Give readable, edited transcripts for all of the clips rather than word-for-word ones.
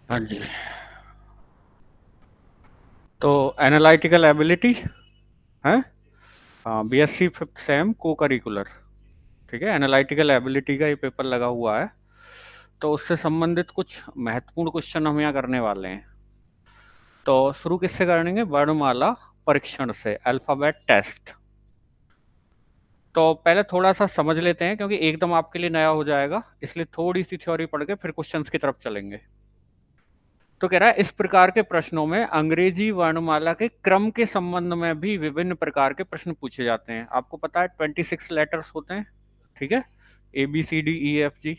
हाँ जी। तो analytical ability है, बीएससी फिफ्थ सेम को करिकुलर। ठीक है, एनालिटिकल एबिलिटी का ये पेपर लगा हुआ है, तो उससे संबंधित कुछ महत्वपूर्ण क्वेश्चन हम यहाँ करने वाले हैं। तो शुरू किससे करेंगे? वर्णमाला परीक्षण से, अल्फाबेट टेस्ट। तो पहले थोड़ा सा समझ लेते हैं, क्योंकि एकदम आपके लिए नया हो जाएगा, इसलिए थोड़ी सी थ्योरी पढ़ के फिर क्वेश्चंस की तरफ चलेंगे। तो कह रहा है, इस प्रकार के प्रश्नों में अंग्रेजी वर्णमाला के क्रम के संबंध में भी विभिन्न प्रकार के प्रश्न पूछे जाते हैं। आपको पता है 26 लेटर्स होते हैं, ठीक है, ABCDEFG।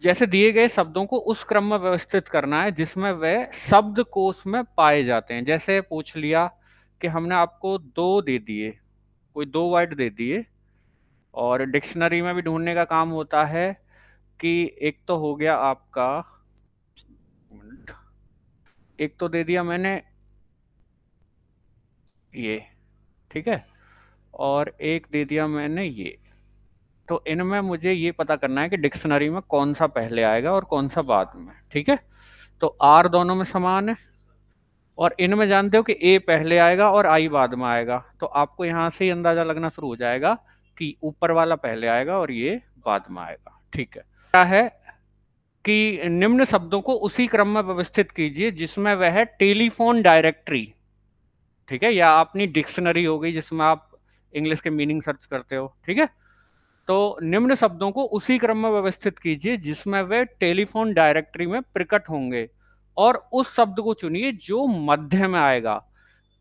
जैसे दिए गए शब्दों को उस क्रम में व्यवस्थित करना है जिसमें वे शब्दकोश में पाए जाते हैं। जैसे पूछ लिया कि हमने आपको दो दे दिए, कोई दो वर्ड दे दिए, और डिक्शनरी में भी ढूंढने का काम होता है कि एक तो हो गया आपका, एक तो दे दिया मैंने ये, ठीक है, और एक दे दिया मैंने ये। तो इनमें मुझे ये पता करना है कि डिक्शनरी में कौन सा पहले आएगा और कौन सा बाद में। ठीक है, तो आर दोनों में समान है, और इनमें जानते हो कि ए पहले आएगा और आई बाद में आएगा, तो आपको यहां से ही अंदाजा लगना शुरू हो जाएगा कि ऊपर वाला पहले आएगा और ये बाद में आएगा। ठीक है, क्या है कि निम्न शब्दों को उसी क्रम में व्यवस्थित कीजिए जिसमें वह टेलीफोन डायरेक्टरी, ठीक है, या अपनी डिक्शनरी हो गई जिसमें आप इंग्लिश के मीनिंग सर्च करते हो, ठीक है। तो निम्न शब्दों को उसी क्रम में व्यवस्थित कीजिए जिसमें वे टेलीफोन डायरेक्टरी में प्रकट होंगे, और उस शब्द को चुनिए जो मध्य में आएगा।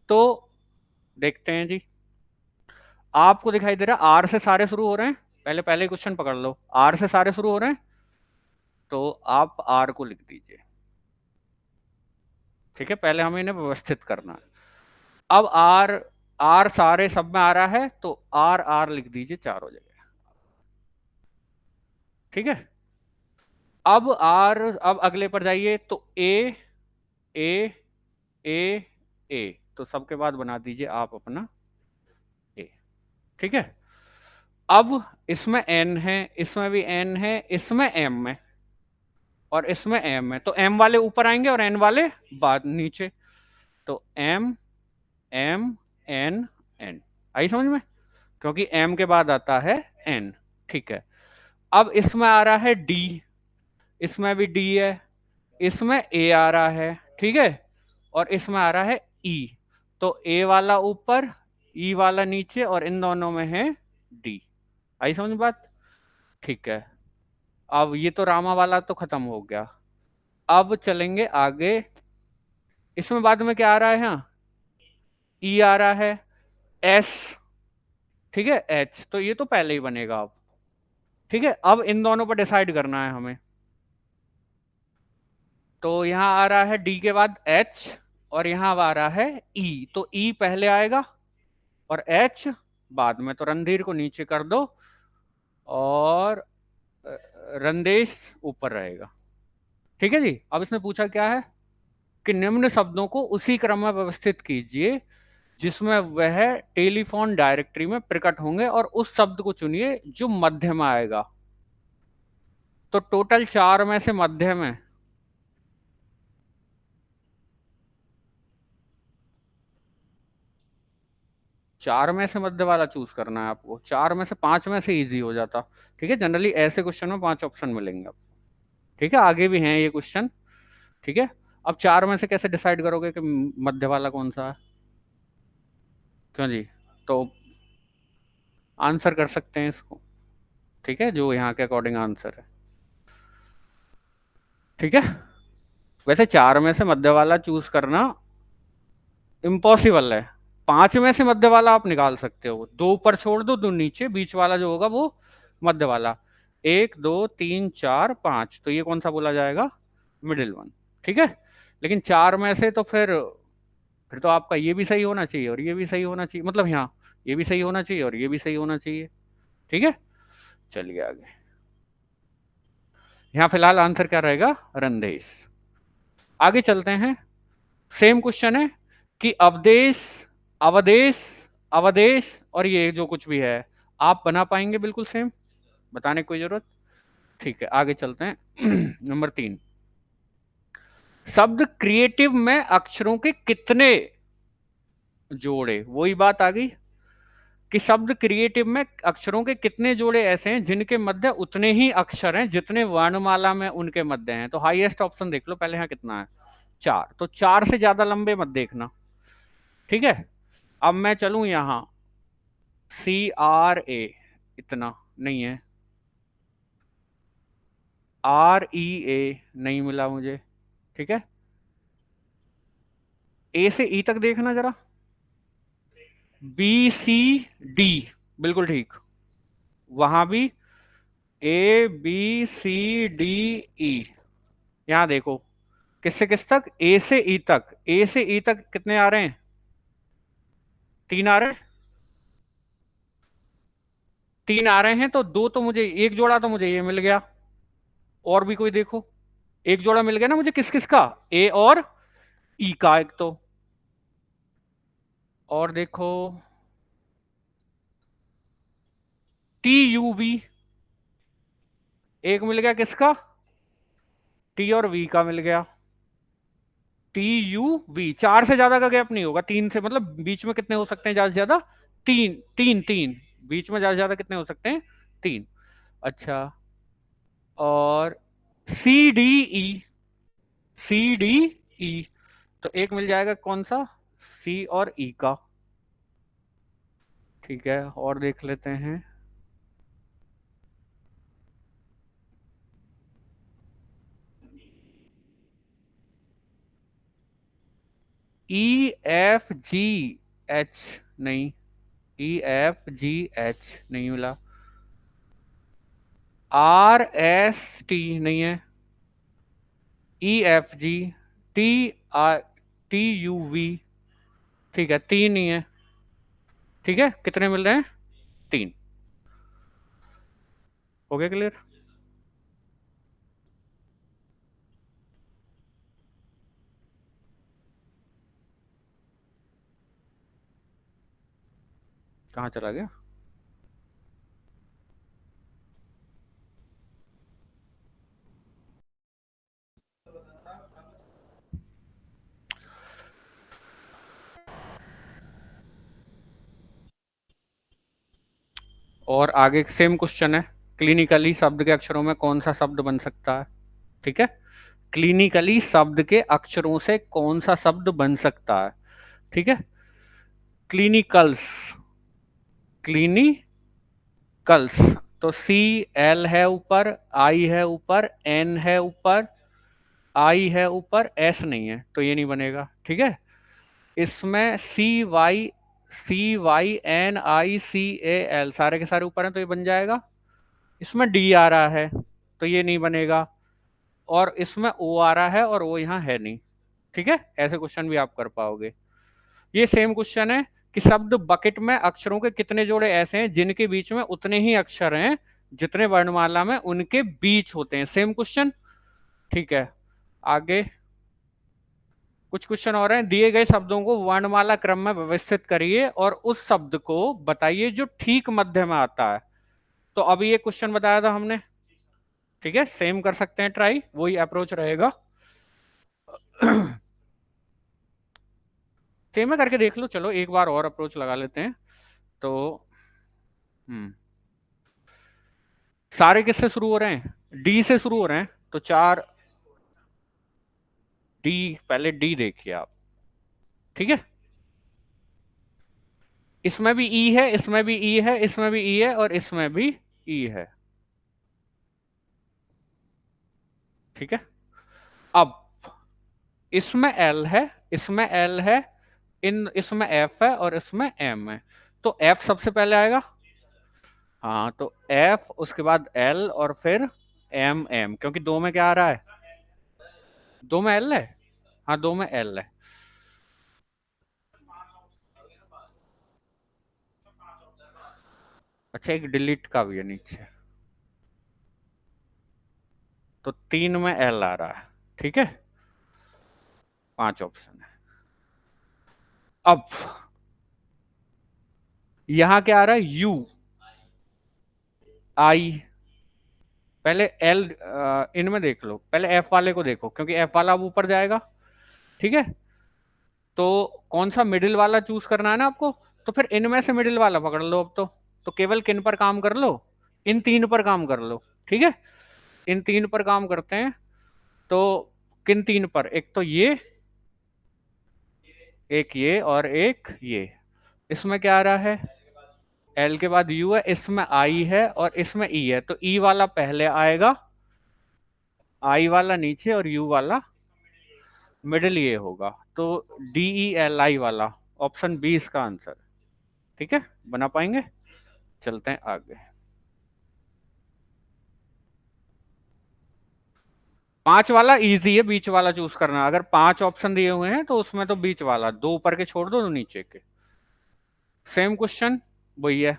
तो देखते हैं जी, आपको दिखाई दे रहा है आर से सारे शुरू हो रहे हैं। पहले पहले क्वेश्चन पकड़ लो, आर से सारे शुरू हो रहे हैं, तो आप आर को लिख दीजिए। ठीक है, पहले हमें इन्हें व्यवस्थित करना है। अब आर, आर सारे सब में आ रहा है, तो आर आर लिख दीजिए चारों जगह। ठीक है, अब आर, अब अगले पर जाइए, तो ए ए ए ए, तो सबके बाद बना दीजिए आप अपना ए। ठीक है, अब इसमें एन है, इसमें भी एन है, इसमें एम है, और इसमें एम है, तो एम वाले ऊपर आएंगे और एन वाले बाद नीचे। तो एम एम एन एन, आई समझ में, क्योंकि एम के बाद आता है एन। ठीक है, अब इसमें आ रहा है डी, इसमें भी डी है, इसमें ए आ रहा है, ठीक है, और इसमें आ रहा है ई। तो ए वाला ऊपर, ई वाला नीचे, और इन दोनों में है डी। आई समझ बात? ठीक है, अब ये तो रामा वाला तो खत्म हो गया। अब चलेंगे आगे, इसमें बाद में क्या आ रहा है? यहाँ ई आ रहा है, एस, ठीक है, एच, तो ये तो पहले ही बनेगा अब। ठीक है, अब इन दोनों पर डिसाइड करना है हमें। तो यहाँ आ रहा है डी के बाद एच, और यहाँ आ रहा है ई, तो ई पहले आएगा और एच बाद में, तो रणधीर को नीचे कर दो और रंदेश ऊपर रहेगा। ठीक है जी, अब इसने पूछा क्या है कि निम्न शब्दों को उसी क्रम में व्यवस्थित कीजिए जिसमें वह टेलीफोन डायरेक्टरी में प्रकट होंगे, और उस शब्द को चुनिए जो मध्य में आएगा। तो टोटल चार में से मध्य में, चार में से मध्य वाला चूज करना है आपको, चार में से पांच में से इजी हो जाता। ठीक है, जनरली ऐसे क्वेश्चन में पांच ऑप्शन मिलेंगे आपको। ठीक है, आगे भी हैं ये क्वेश्चन। ठीक है, अब चार में से कैसे डिसाइड करोगे कि मध्य वाला कौन सा है? क्यों जी, तो आंसर कर सकते हैं इसको, ठीक है, जो यहाँ के अकॉर्डिंग आंसर है। ठीक है, वैसे चार में से मध्य वाला चूज करना इम्पॉसिबल है, पांच में से मध्य वाला आप निकाल सकते हो, दो ऊपर छोड़ दो, दो नीचे, बीच वाला जो होगा वो मध्य वाला। एक दो तीन चार पांच, तो ये कौन सा बोला जाएगा? Middle one. ठीक है, लेकिन चार में से तो फिर तो आपका ये भी सही होना चाहिए और ये भी सही होना चाहिए, मतलब यहाँ ये भी सही होना चाहिए और ये भी सही होना चाहिए। ठीक है, चलिए आगे, यहाँ फिलहाल आंसर क्या रहेगा? रंदेश। आगे चलते हैं, सेम क्वेश्चन है कि अवदेश, अवदेश, अवदेश, और ये जो कुछ भी है आप बना पाएंगे बिल्कुल सेम, बताने की कोई जरूरत? ठीक है, आगे चलते हैं। नंबर 3, शब्द क्रिएटिव में अक्षरों के कितने जोड़े, वही बात आ गई कि शब्द क्रिएटिव में अक्षरों के कितने जोड़े ऐसे हैं जिनके मध्य उतने ही अक्षर हैं जितने वर्णमाला में उनके मध्य हैं। तो हाईएस्ट ऑप्शन देख लो पहले, यहाँ कितना है, 4। तो 4 से ज्यादा लंबे मत देखना, ठीक है। अब मैं चलूं यहां, CRA, इतना नहीं है। REA नहीं मिला मुझे, ठीक है। A से E तक देखना जरा, BCD, बिल्कुल ठीक। वहां भी ABCDE। यहां देखो, किससे किस तक, ए से ई तक, ए से ई तक कितने आ रहे हैं, 3 आ रहे हैं। 3 आ रहे हैं तो दो तो मुझे, एक जोड़ा तो मुझे ये मिल गया, और भी कोई देखो, एक जोड़ा मिल गया ना मुझे, किस किस का, ए और ई का एक तो। और देखो, TUV, एक मिल गया किसका, टी और वी का मिल गया। TUV, 4 से ज्यादा का गैप नहीं होगा, 3 से, मतलब बीच में कितने हो सकते हैं ज्यादा से ज्यादा, 3 3 3, बीच में ज्यादा से ज्यादा कितने हो सकते हैं, 3। अच्छा, और CDE, CDE, तो एक मिल जाएगा कौन सा, C और E का, ठीक है। और देख लेते हैं, EFGH नहीं, EFGH नहीं मिला, RST नहीं है, EFG, ठीक है, 3 ही है, ठीक है। कितने मिल रहे हैं, 3। हो गया क्लियर। कहाँ चला गया, और आगे सेम क्वेश्चन है, क्लिनिकली शब्द के अक्षरों में कौन सा शब्द बन सकता है, ठीक है। क्लिनिकली शब्द के अक्षरों से कौन सा शब्द बन सकता है, ठीक है। क्लिनिकल्स, क्लिनिकल्स, तो CL है ऊपर, I है ऊपर, N है ऊपर, I है ऊपर, S नहीं है, तो ये नहीं बनेगा, ठीक है। इसमें CYNICAL सारे के सारे ऊपर हैं तो ये बन जाएगा। इसमें D आ रहा है तो ये नहीं बनेगा, और इसमें O आ रहा है और वो यहाँ है नहीं, ठीक है। ऐसे क्वेश्चन भी आप कर पाओगे। ये सेम क्वेश्चन है कि शब्द बकेट में अक्षरों के कितने जोड़े ऐसे हैं जिनके बीच में उतने ही अक्षर हैं जितने वर्णमाला में उनके बीच होते हैं, सेम क्वेश्चन, ठीक है। आगे कुछ क्वेश्चन और हैं, दिए गए शब्दों को वर्णमाला क्रम में व्यवस्थित करिए और उस शब्द को बताइए जो ठीक मध्य में आता है। तो अभी ये क्वेश्चन बताया था हमने, ठीक है। सेम कर सकते हैं ट्राई, वही अप्रोच रहेगा। सेम है, करके देख लो, चलो एक बार और अप्रोच लगा लेते हैं। तो हम्म सारे किससे शुरू हो रहे हैं, डी से शुरू हो रहे हैं, तो 4, डी, पहले डी देखिए आप, ठीक है। इसमें भी ई है, इसमें भी ई है, इसमें भी ई है, और इसमें भी ई है, ठीक है। अब इसमें एल है, इसमें एल है, इसमें एफ है और इसमें एम है, तो एफ सबसे पहले आएगा। हाँ, तो एफ, उसके बाद एल, और फिर एम एम, क्योंकि दो में क्या आ रहा है, दो में एल है, हाँ दो में एल है। अच्छा, एक डिलीट का भी है नीचे, तो 3 में एल आ रहा है, ठीक है। 5 ऑप्शन है। अब यहां क्या आ रहा है, यू, आई, पहले एल इनमें देख लो, पहले एफ वाले को देखो क्योंकि एफ वाला अब ऊपर जाएगा, ठीक है। तो कौन सा मिडिल वाला चूज करना है ना आपको, तो फिर इनमें से मिडिल वाला पकड़ लो अब तो केवल किन पर काम कर लो, इन तीन पर काम कर लो, ठीक है। इन तीन पर काम करते हैं, तो किन तीन पर, एक तो ये, एक ये और एक ये। इसमें क्या आ रहा है, एल के बाद यू है, इसमें आई है और इसमें ई है, तो ई वाला पहले आएगा, आई वाला नीचे और यू वाला मिडिल ये होगा, तो डी ई एल आई वाला ऑप्शन बी इसका आंसर, ठीक है। बना पाएंगे, चलते हैं आगे। पांच वाला इजी है, बीच वाला चूज करना, अगर पांच ऑप्शन दिए हुए हैं तो उसमें तो बीच वाला, दो ऊपर के छोड़ दो, दो नीचे के। सेम क्वेश्चन वही है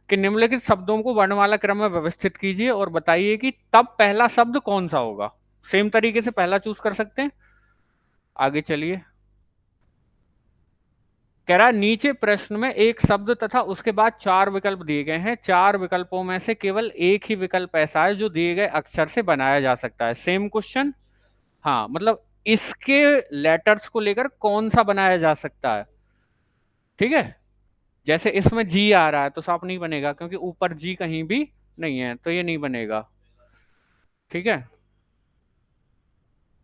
कि निम्नलिखित शब्दों को वर्णमाला क्रम में व्यवस्थित कीजिए और बताइए कि तब पहला शब्द कौन सा होगा। सेम तरीके से पहला चूज कर सकते हैं। आगे चलिए, कह रहा है नीचे प्रश्न में एक शब्द तथा उसके बाद चार विकल्प दिए गए हैं, चार विकल्पों में से केवल एक ही विकल्प ऐसा है जो दिए गए अक्षर से बनाया जा सकता है। सेम क्वेश्चन, हाँ मतलब इसके लेटर्स को लेकर कौन सा बनाया जा सकता है, ठीक है। जैसे इसमें जी आ रहा है तो साफ नहीं बनेगा क्योंकि ऊपर जी कहीं भी नहीं है, तो ये नहीं बनेगा, ठीक है।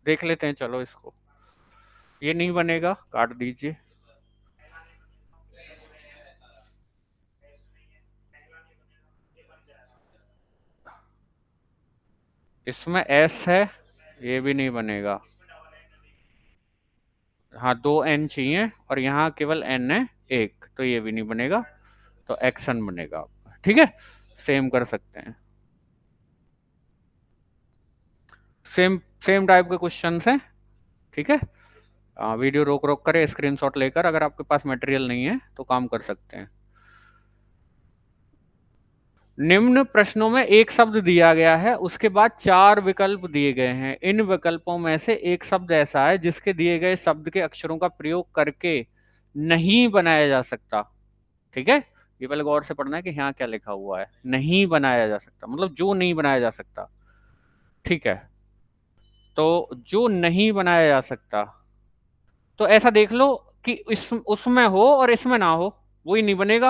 देख लेते हैं चलो इसको, ये नहीं बनेगा, काट दीजिए। इसमें एस है, ये भी नहीं बनेगा। हाँ दो एन चाहिए और यहाँ केवल एन है एक, तो ये भी नहीं बनेगा, तो एक्शन बनेगा, ठीक है। सेम कर सकते हैं, सेम सेम टाइप के क्वेश्चन हैं, ठीक है। वीडियो रोक रोक कर स्क्रीनशॉट लेकर, अगर आपके पास मटेरियल नहीं है तो काम कर सकते हैं। निम्न प्रश्नों में एक शब्द दिया गया है, उसके बाद चार विकल्प दिए गए हैं, इन विकल्पों में से एक शब्द ऐसा है जिसके दिए गए शब्द के अक्षरों का प्रयोग करके नहीं बनाया जा सकता, ठीक है। ये पहले गौर से पढ़ना है कि यहाँ क्या लिखा हुआ है, नहीं बनाया जा सकता मतलब जो नहीं बनाया जा सकता, ठीक है। तो जो नहीं बनाया जा सकता, तो ऐसा देख लो कि इस उसमें हो और इसमें ना हो, वही नहीं बनेगा।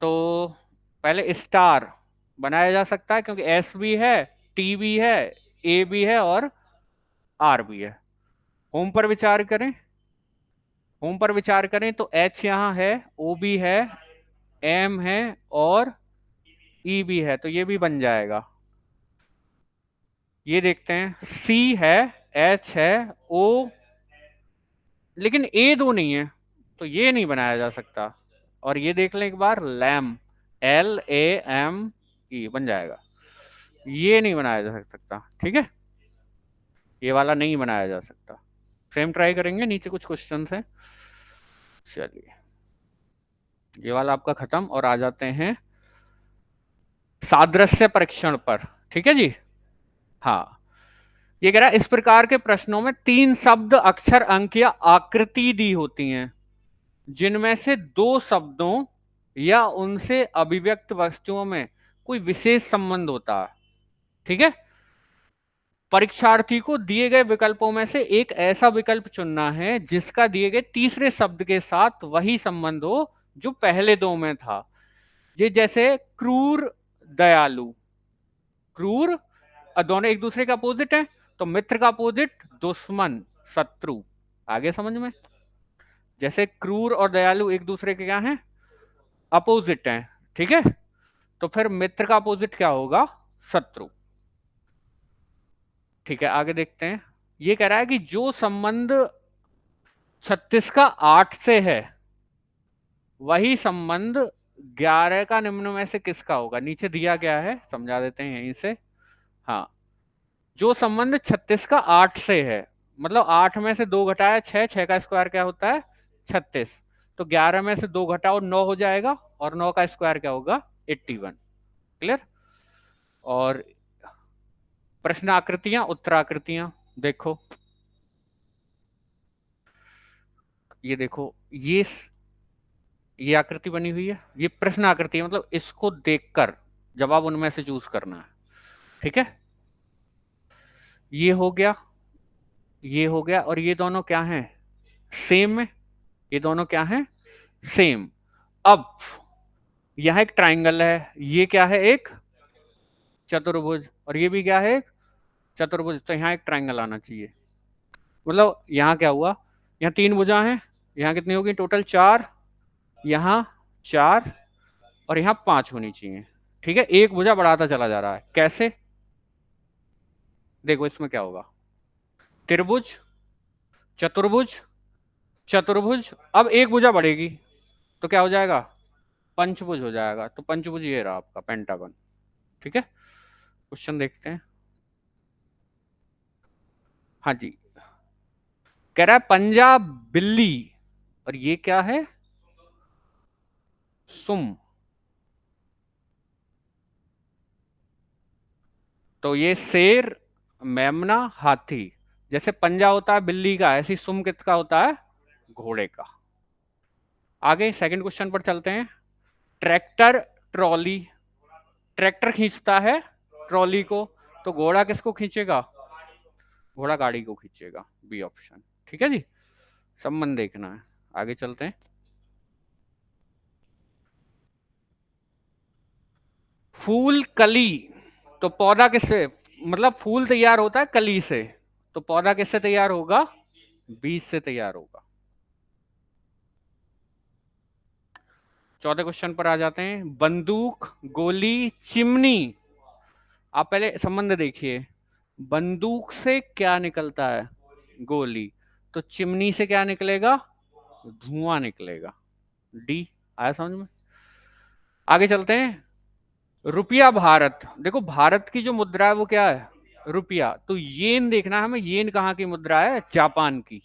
तो पहले स्टार बनाया जा सकता है क्योंकि एस भी है, टी भी है, ए भी है और आर भी है। होम पर विचार करें, होम पर विचार करें तो एच यहाँ है, ओ भी है, एम है और ई भी है, तो ये भी बन जाएगा। ये देखते हैं, सी है, एच है, ओ, लेकिन ए दो नहीं है, तो ये नहीं बनाया जा सकता। और ये देख लें एक बार, lame, L A M E बन जाएगा, ये नहीं बनाया जा सकता, ठीक है। ये वाला नहीं बनाया जा सकता। सेम ट्राई करेंगे, नीचे कुछ क्वेश्चंस हैं, चलिए ये वाला आपका खत्म और आ जाते हैं सादृश्य परीक्षण पर, ठीक है जी। हाँ, ये कह रहा है इस प्रकार के प्रश्नों में तीन शब्द, अक्षर, अंक या आकृति दी होती हैं जिनमें से दो शब्दों या उनसे अभिव्यक्त वस्तुओं में कोई विशेष संबंध होता है, ठीक है। परीक्षार्थी को दिए गए विकल्पों में से एक ऐसा विकल्प चुनना है जिसका दिए गए तीसरे शब्द के साथ वही संबंध हो जो पहले दो में था। ये जैसे क्रूर, दयालु, क्रूर दोनों एक दूसरे का अपोजिट है, तो मित्र का अपोजिट दुश्मन, शत्रु। आगे समझ में, जैसे क्रूर और दयालु एक दूसरे के क्या हैं, अपोजिट हैं, ठीक है। तो फिर मित्र का अपोजिट क्या होगा, शत्रु, ठीक है। आगे देखते हैं, ये कह रहा है कि जो संबंध 36 का 8 से है वही संबंध 11 का निम्न में से किसका होगा। नीचे दिया गया है, समझा देते हैं यहीं से। हाँ, जो संबंध 36 का 8 से है, मतलब 8 में से 2 घटाया 6, 6 का स्क्वायर क्या होता है 36, तो 11 में से 2 घटाओ 9 हो जाएगा और 9 का स्क्वायर क्या होगा 81। क्लियर। और प्रश्न आकृतियां, उत्तराकृतियां देखो, ये देखो, ये आकृति बनी हुई है, ये प्रश्न आकृति है, मतलब इसको देखकर जवाब उनमें से चूज करना है, ठीक है। ये हो गया, ये हो गया, और ये दोनों क्या हैं, सेम है। ये दोनों क्या हैं, सेम। अब यहां एक ट्राइंगल है, ये क्या है, एक चतुर्भुज, और ये भी क्या है, एक चतुर्भुज। तो यहाँ एक ट्राइंगल आना चाहिए। मतलब यहाँ क्या हुआ, यहाँ 3 भुजा हैं, यहाँ कितनी होगी टोटल, 4, यहाँ 4, और यहाँ 5 होनी चाहिए, ठीक है। एक भुजा बढ़ाता चला जा रहा है, कैसे, देखो इसमें क्या होगा, त्रिभुज, चतुर्भुज, चतुर्भुज, अब एक भुजा बढ़ेगी तो क्या हो जाएगा, पंचभुज हो जाएगा। तो पंचभुज ये रहा आपका पेंटागन, ठीक है। क्वेश्चन देखते हैं। हाँ जी, कह रहा है पंजाब बिल्ली, और ये क्या है, सुम। तो ये शेर, मेमना, हाथी। जैसे पंजा होता है बिल्ली का, ऐसी सुम किसका होता है, घोड़े का। आगे सेकंड क्वेश्चन पर चलते हैं। ट्रैक्टर, ट्रॉली, ट्रैक्टर खींचता है ट्रॉली को, तो घोड़ा किसको खींचेगा, घोड़ा गाड़ी को खींचेगा, बी ऑप्शन, ठीक है जी। संबंध देखना है, आगे चलते हैं। फूल कली, तो पौधा किससे, मतलब फूल तैयार होता है कली से, तो पौधा किससे तैयार होगा, बीज से तैयार होगा। चौथे क्वेश्चन पर आ जाते हैं। बंदूक, गोली, चिमनी। आप पहले संबंध देखिए, बंदूक से क्या निकलता है, गोली, तो चिमनी से क्या निकलेगा, धुआं निकलेगा, डी। आया समझ में। आगे चलते हैं। रुपया भारत, देखो भारत की जो मुद्रा है वो क्या है, रुपया। तो येन देखना है हमें, येन कहाँ की मुद्रा है, जापान की।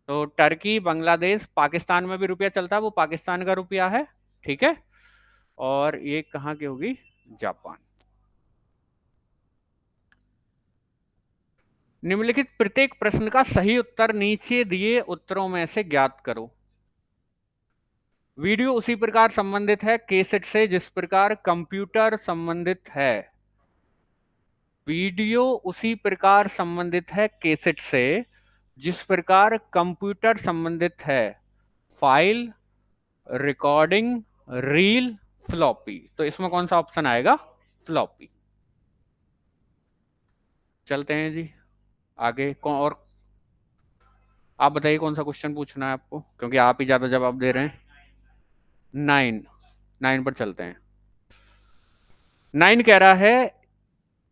तो टर्की, बांग्लादेश, पाकिस्तान में भी रुपया चलता है, वो पाकिस्तान का रुपया है, ठीक है। और ये कहाँ की होगी, जापान। निम्नलिखित प्रत्येक प्रश्न का सही उत्तर नीचे दिए उत्तरों में से ज्ञात करो। वीडियो उसी प्रकार संबंधित है कैसेट से जिस प्रकार कंप्यूटर संबंधित है। वीडियो उसी प्रकार संबंधित है कैसेट से जिस प्रकार कंप्यूटर संबंधित है। File, recording, reel, floppy. तो इसमें कौन सा ऑप्शन आएगा, फ्लॉपी। चलते हैं जी आगे। कौन और, आप बताइए कौन सा क्वेश्चन पूछना है आपको, क्योंकि आप ही ज्यादा जवाब दे रहे हैं। 9, 9 पर चलते हैं। 9 कह रहा है,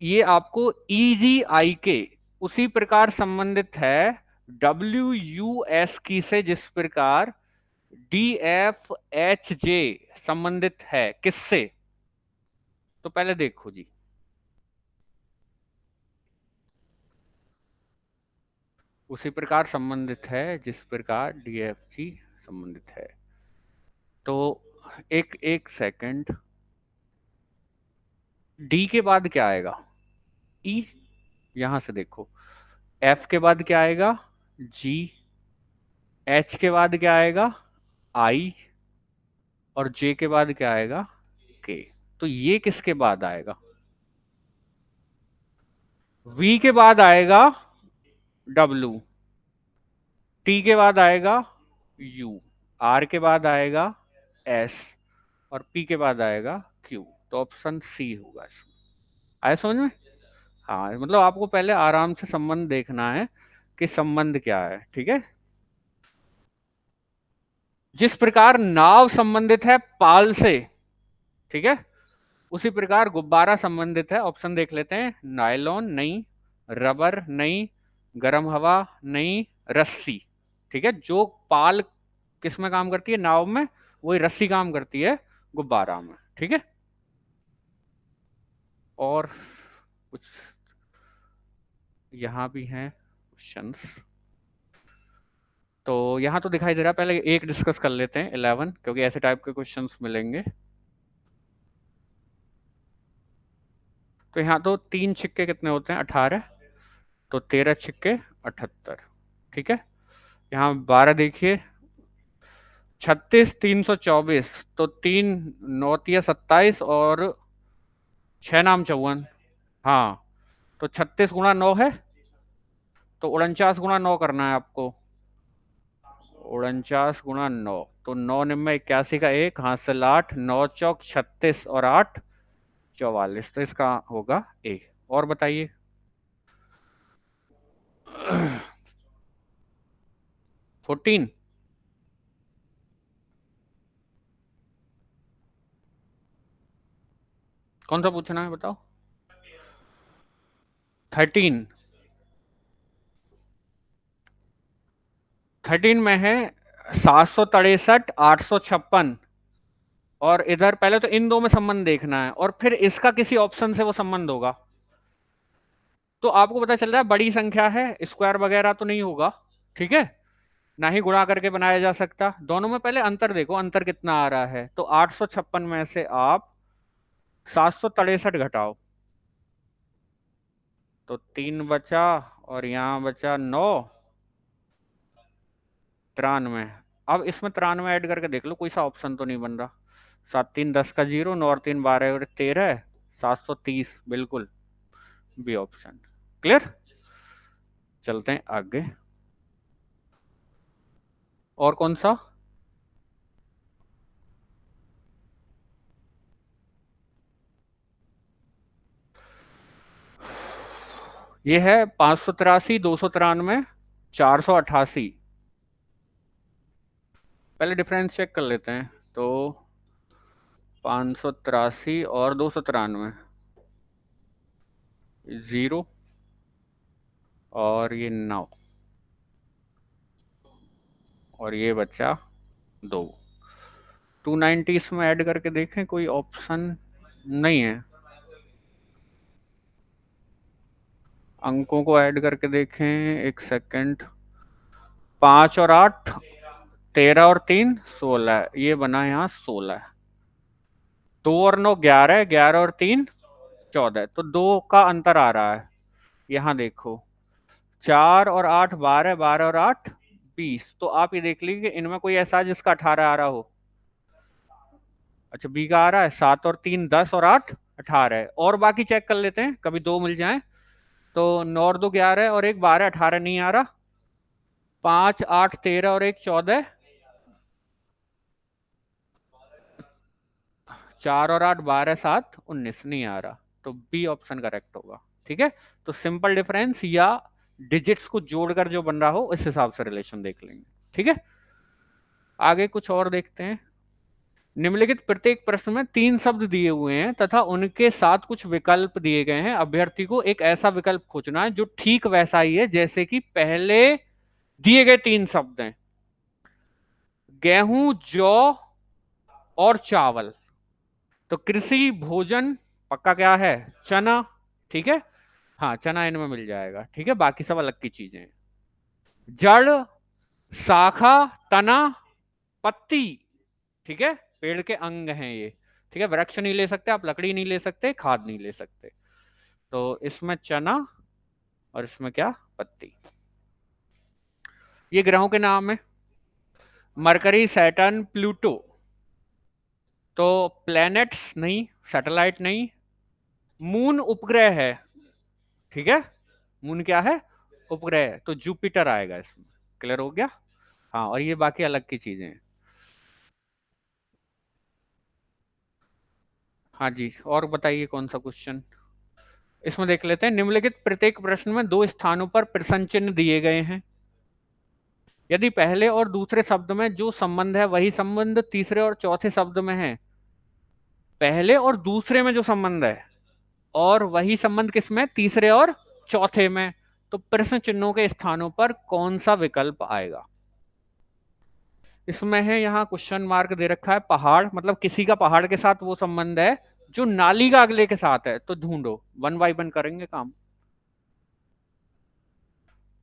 ये आपको इजी आई के उसी प्रकार संबंधित है डब्ल्यू यू एस की से जिस प्रकार डी एफ एच जे संबंधित है किससे। तो पहले देखो जी, उसी प्रकार संबंधित है जिस प्रकार डी एफ जी संबंधित है। तो एक एक सेकंड, डी के बाद क्या आएगा, ई। यहां से देखो, एफ के बाद क्या आएगा, जी। एच के बाद क्या आएगा, आई। और जे के बाद क्या आएगा, के। तो ये किसके बाद आएगा, वी के बाद आएगा डब्ल्यू, टी के बाद आएगा यू, आर के बाद आएगा एस, और पी के बाद आएगा क्यू। तो ऑप्शन सी होगा इसमें। आया समझ में। हाँ, मतलब आपको पहले आराम से संबंध देखना है कि संबंध क्या है, ठीक है। जिस प्रकार नाव संबंधित है पाल से, ठीक है, उसी प्रकार गुब्बारा संबंधित है। ऑप्शन देख लेते हैं। नायलॉन नहीं, रबर नहीं, गर्म हवा नहीं, रस्सी। ठीक है, जो पाल किस में काम करती है, नाव में, वही रस्सी काम करती है गुब्बारा में, ठीक है। और कुछ यहां भी हैं क्वेश्चंस। तो यहां तो दिखाई दे रहा है, पहले एक डिस्कस कर लेते हैं 11, क्योंकि ऐसे टाइप के क्वेश्चंस मिलेंगे। तो यहाँ तो 3 छिक्के कितने होते हैं, 18। तो 13 छिक्के 78, ठीक है। यहाँ 12 देखिए, 36, 324। तो 3 9 27, और 6 नाम 54। हाँ, तो 36 गुणा 9 है, तो 49 गुणा 9 करना है आपको। 49 गुणा 9, तो 9 निम्न 81 का एक, हासिल 8, 9 चौक 36 और 8 44, तो इसका होगा ए। और बताइए। 14। कौन सा पूछना है बताओ। 13। 13 में है 763 856, और इधर पहले तो इन दो में संबंध देखना है और फिर इसका किसी ऑप्शन से वो संबंध होगा। तो आपको पता चल रहा है बड़ी संख्या है, स्क्वायर वगैरह तो नहीं होगा, ठीक है, ना ही गुणा करके बनाया जा सकता। दोनों में पहले अंतर देखो, अंतर कितना आ रहा है। तो 856 में से आप 763 घटाओ, तो 3 बचा, और यहां बचा 9, 93। अब इसमें 93 ऐड करके देख लो, कोई सा ऑप्शन तो नहीं बन रहा। 7 3 10 का 0, 9 और 3 12 और 13, 730, बिल्कुल बी ऑप्शन। क्लियर। चलते हैं आगे। और कौन सा। ये है 583 293 488। पहले डिफरेंस चेक कर लेते हैं। तो 583 और 293, 0 और ये 9, और ये बचा 2। 290 इसमें ऐड करके देखें, कोई ऑप्शन नहीं है। अंकों को ऐड करके देखें, एक सेकंड। 5 और 8, 13 और 3 16, ये बना यहाँ 16। 2 और 9 11, 11 और 3 14, तो 2 का अंतर आ रहा है। यहाँ देखो, 4 और 8 12, 12 और 8 20, तो आप ये देख लीजिए इनमें कोई ऐसा है जिसका 18 आ रहा हो। अच्छा, बी का आ रहा है। 7 और 3 10 और 8 18 है, और बाकी चेक कर लेते हैं, कभी दो मिल जाए। तो 9 और 2 11 और एक 12, 18 नहीं आ रहा। 5 8 13 और एक 14, 4 और 8 12 7 19 नहीं आ रहा। तो बी ऑप्शन करेक्ट होगा। ठीक है, तो सिंपल डिफरेंस या डिजिट्स को जोड़कर जो बन रहा हो इस हिसाब से रिलेशन देख लेंगे। ठीक है, आगे कुछ और देखते हैं। निम्नलिखित प्रत्येक प्रश्न में 3 शब्द दिए हुए हैं तथा उनके साथ कुछ विकल्प दिए गए हैं। अभ्यर्थी को एक ऐसा विकल्प खोजना है जो ठीक वैसा ही है जैसे कि पहले दिए गए 3 शब्द हैं। गेहूं, जौ और चावल। तो कृषि, भोजन, पक्का क्या है, चना। ठीक है, हाँ चना इनमें मिल जाएगा। ठीक है, बाकी सब अलग की चीजें हैं। जड़, शाखा, तना, पत्ती। ठीक है, पेड़ के अंग हैं ये। ठीक है, वृक्ष नहीं ले सकते आप, लकड़ी नहीं ले सकते, खाद नहीं ले सकते। तो इसमें चना, और इसमें क्या, पत्ती। ये ग्रहों के नाम है। Mercury, Saturn, Pluto. तो प्लैनेट्स नहीं, सैटेलाइट नहीं। मून उपग्रह है। ठीक है, मून क्या है, उपग्रह है, तो जुपिटर आएगा इसमें। क्लियर हो गया। हाँ, और ये बाकी अलग की चीजें हैं। हाँ जी, और बताइए कौन सा क्वेश्चन। इसमें देख लेते हैं। निम्नलिखित प्रत्येक प्रश्न में 2 स्थानों पर प्रश्न चिन्ह दिए गए हैं। यदि पहले और दूसरे शब्द में जो संबंध है वही संबंध तीसरे और चौथे शब्द में है, पहले और दूसरे में जो संबंध है और वही संबंध किसमें, तीसरे और चौथे में, तो प्रश्न चिन्हों के स्थानों पर कौन सा विकल्प आएगा। इसमें है, यहाँ क्वेश्चन मार्क दे रखा है पहाड़, मतलब किसी का पहाड़ के साथ वो संबंध है जो नाली का अगले के साथ है, तो ढूंढो। 1 बाय 1 करेंगे काम।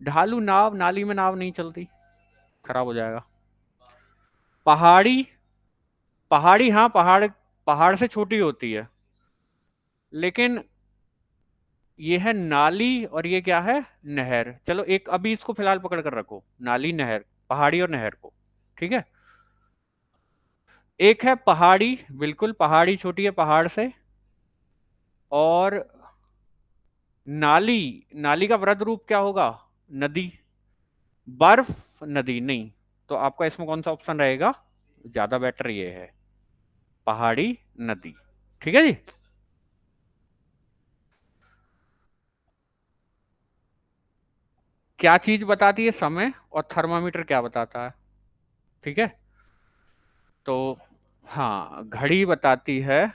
ढालू नाव, नाली में नाव नहीं चलती, खराब हो जाएगा। पहाड़ी, पहाड़ी हाँ, पहाड़ पहाड़ से छोटी होती है, लेकिन ये है नाली और ये क्या है, नहर। चलो एक अभी इसको फिलहाल पकड़ कर रखो, नाली नहर, पहाड़ी और नहर को। ठीक है, एक है पहाड़ी, बिल्कुल पहाड़ी छोटी है पहाड़ से, और नाली, नाली का वृद्ध रूप क्या होगा? नदी। बर्फ नदी नहीं, तो आपका इसमें कौन सा ऑप्शन रहेगा? ज्यादा बेटर ये है, पहाड़ी नदी। ठीक है जी। क्या चीज बताती है समय, और थर्मामीटर क्या बताता है? ठीक है, तो हाँ, घड़ी बताती है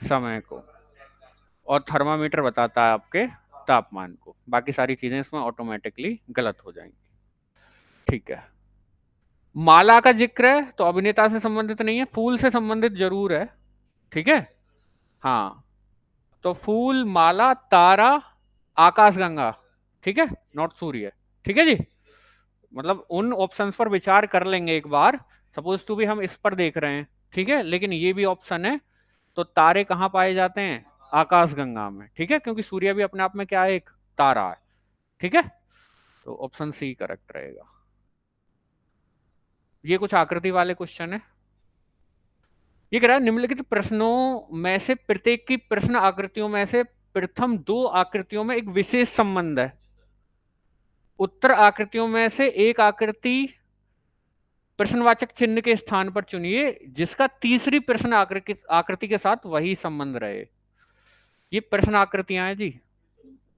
समय को, और थर्मामीटर बताता है आपके तापमान को। बाकी सारी चीजें इसमें ऑटोमेटिकली गलत हो जाएंगी। ठीक है। माला का जिक्र है तो अभिनेता से संबंधित नहीं है, फूल से संबंधित जरूर है। ठीक है। हाँ, तो फूल, माला, तारा, आकाशगंगा। ठीक है, नॉट सूर्य। ठीक है जी। मतलब उन ऑप्शंस पर विचार कर लेंगे एक बार। सपोज टू भी हम इस पर देख रहे हैं, ठीक है, लेकिन ये भी ऑप्शन है। तो तारे कहाँ पाए जाते हैं? आकाशगंगा में। ठीक है, क्योंकि सूर्य भी अपने आप में क्या है? एक तारा है। ठीक है, तो ऑप्शन सी करेक्ट रहेगा। ये कुछ आकृति वाले क्वेश्चन है। ये कह रहा है निम्नलिखित प्रश्नों में से प्रत्येक की प्रश्न आकृतियों में से प्रथम दो आकृतियों में एक विशेष संबंध है। उत्तर आकृतियों में से एक आकृति प्रश्नवाचक चिन्ह के स्थान पर चुनिए जिसका तीसरी प्रश्न आकृति आकृति के साथ वही संबंध रहे। ये प्रश्न आकृतियां हैं जी।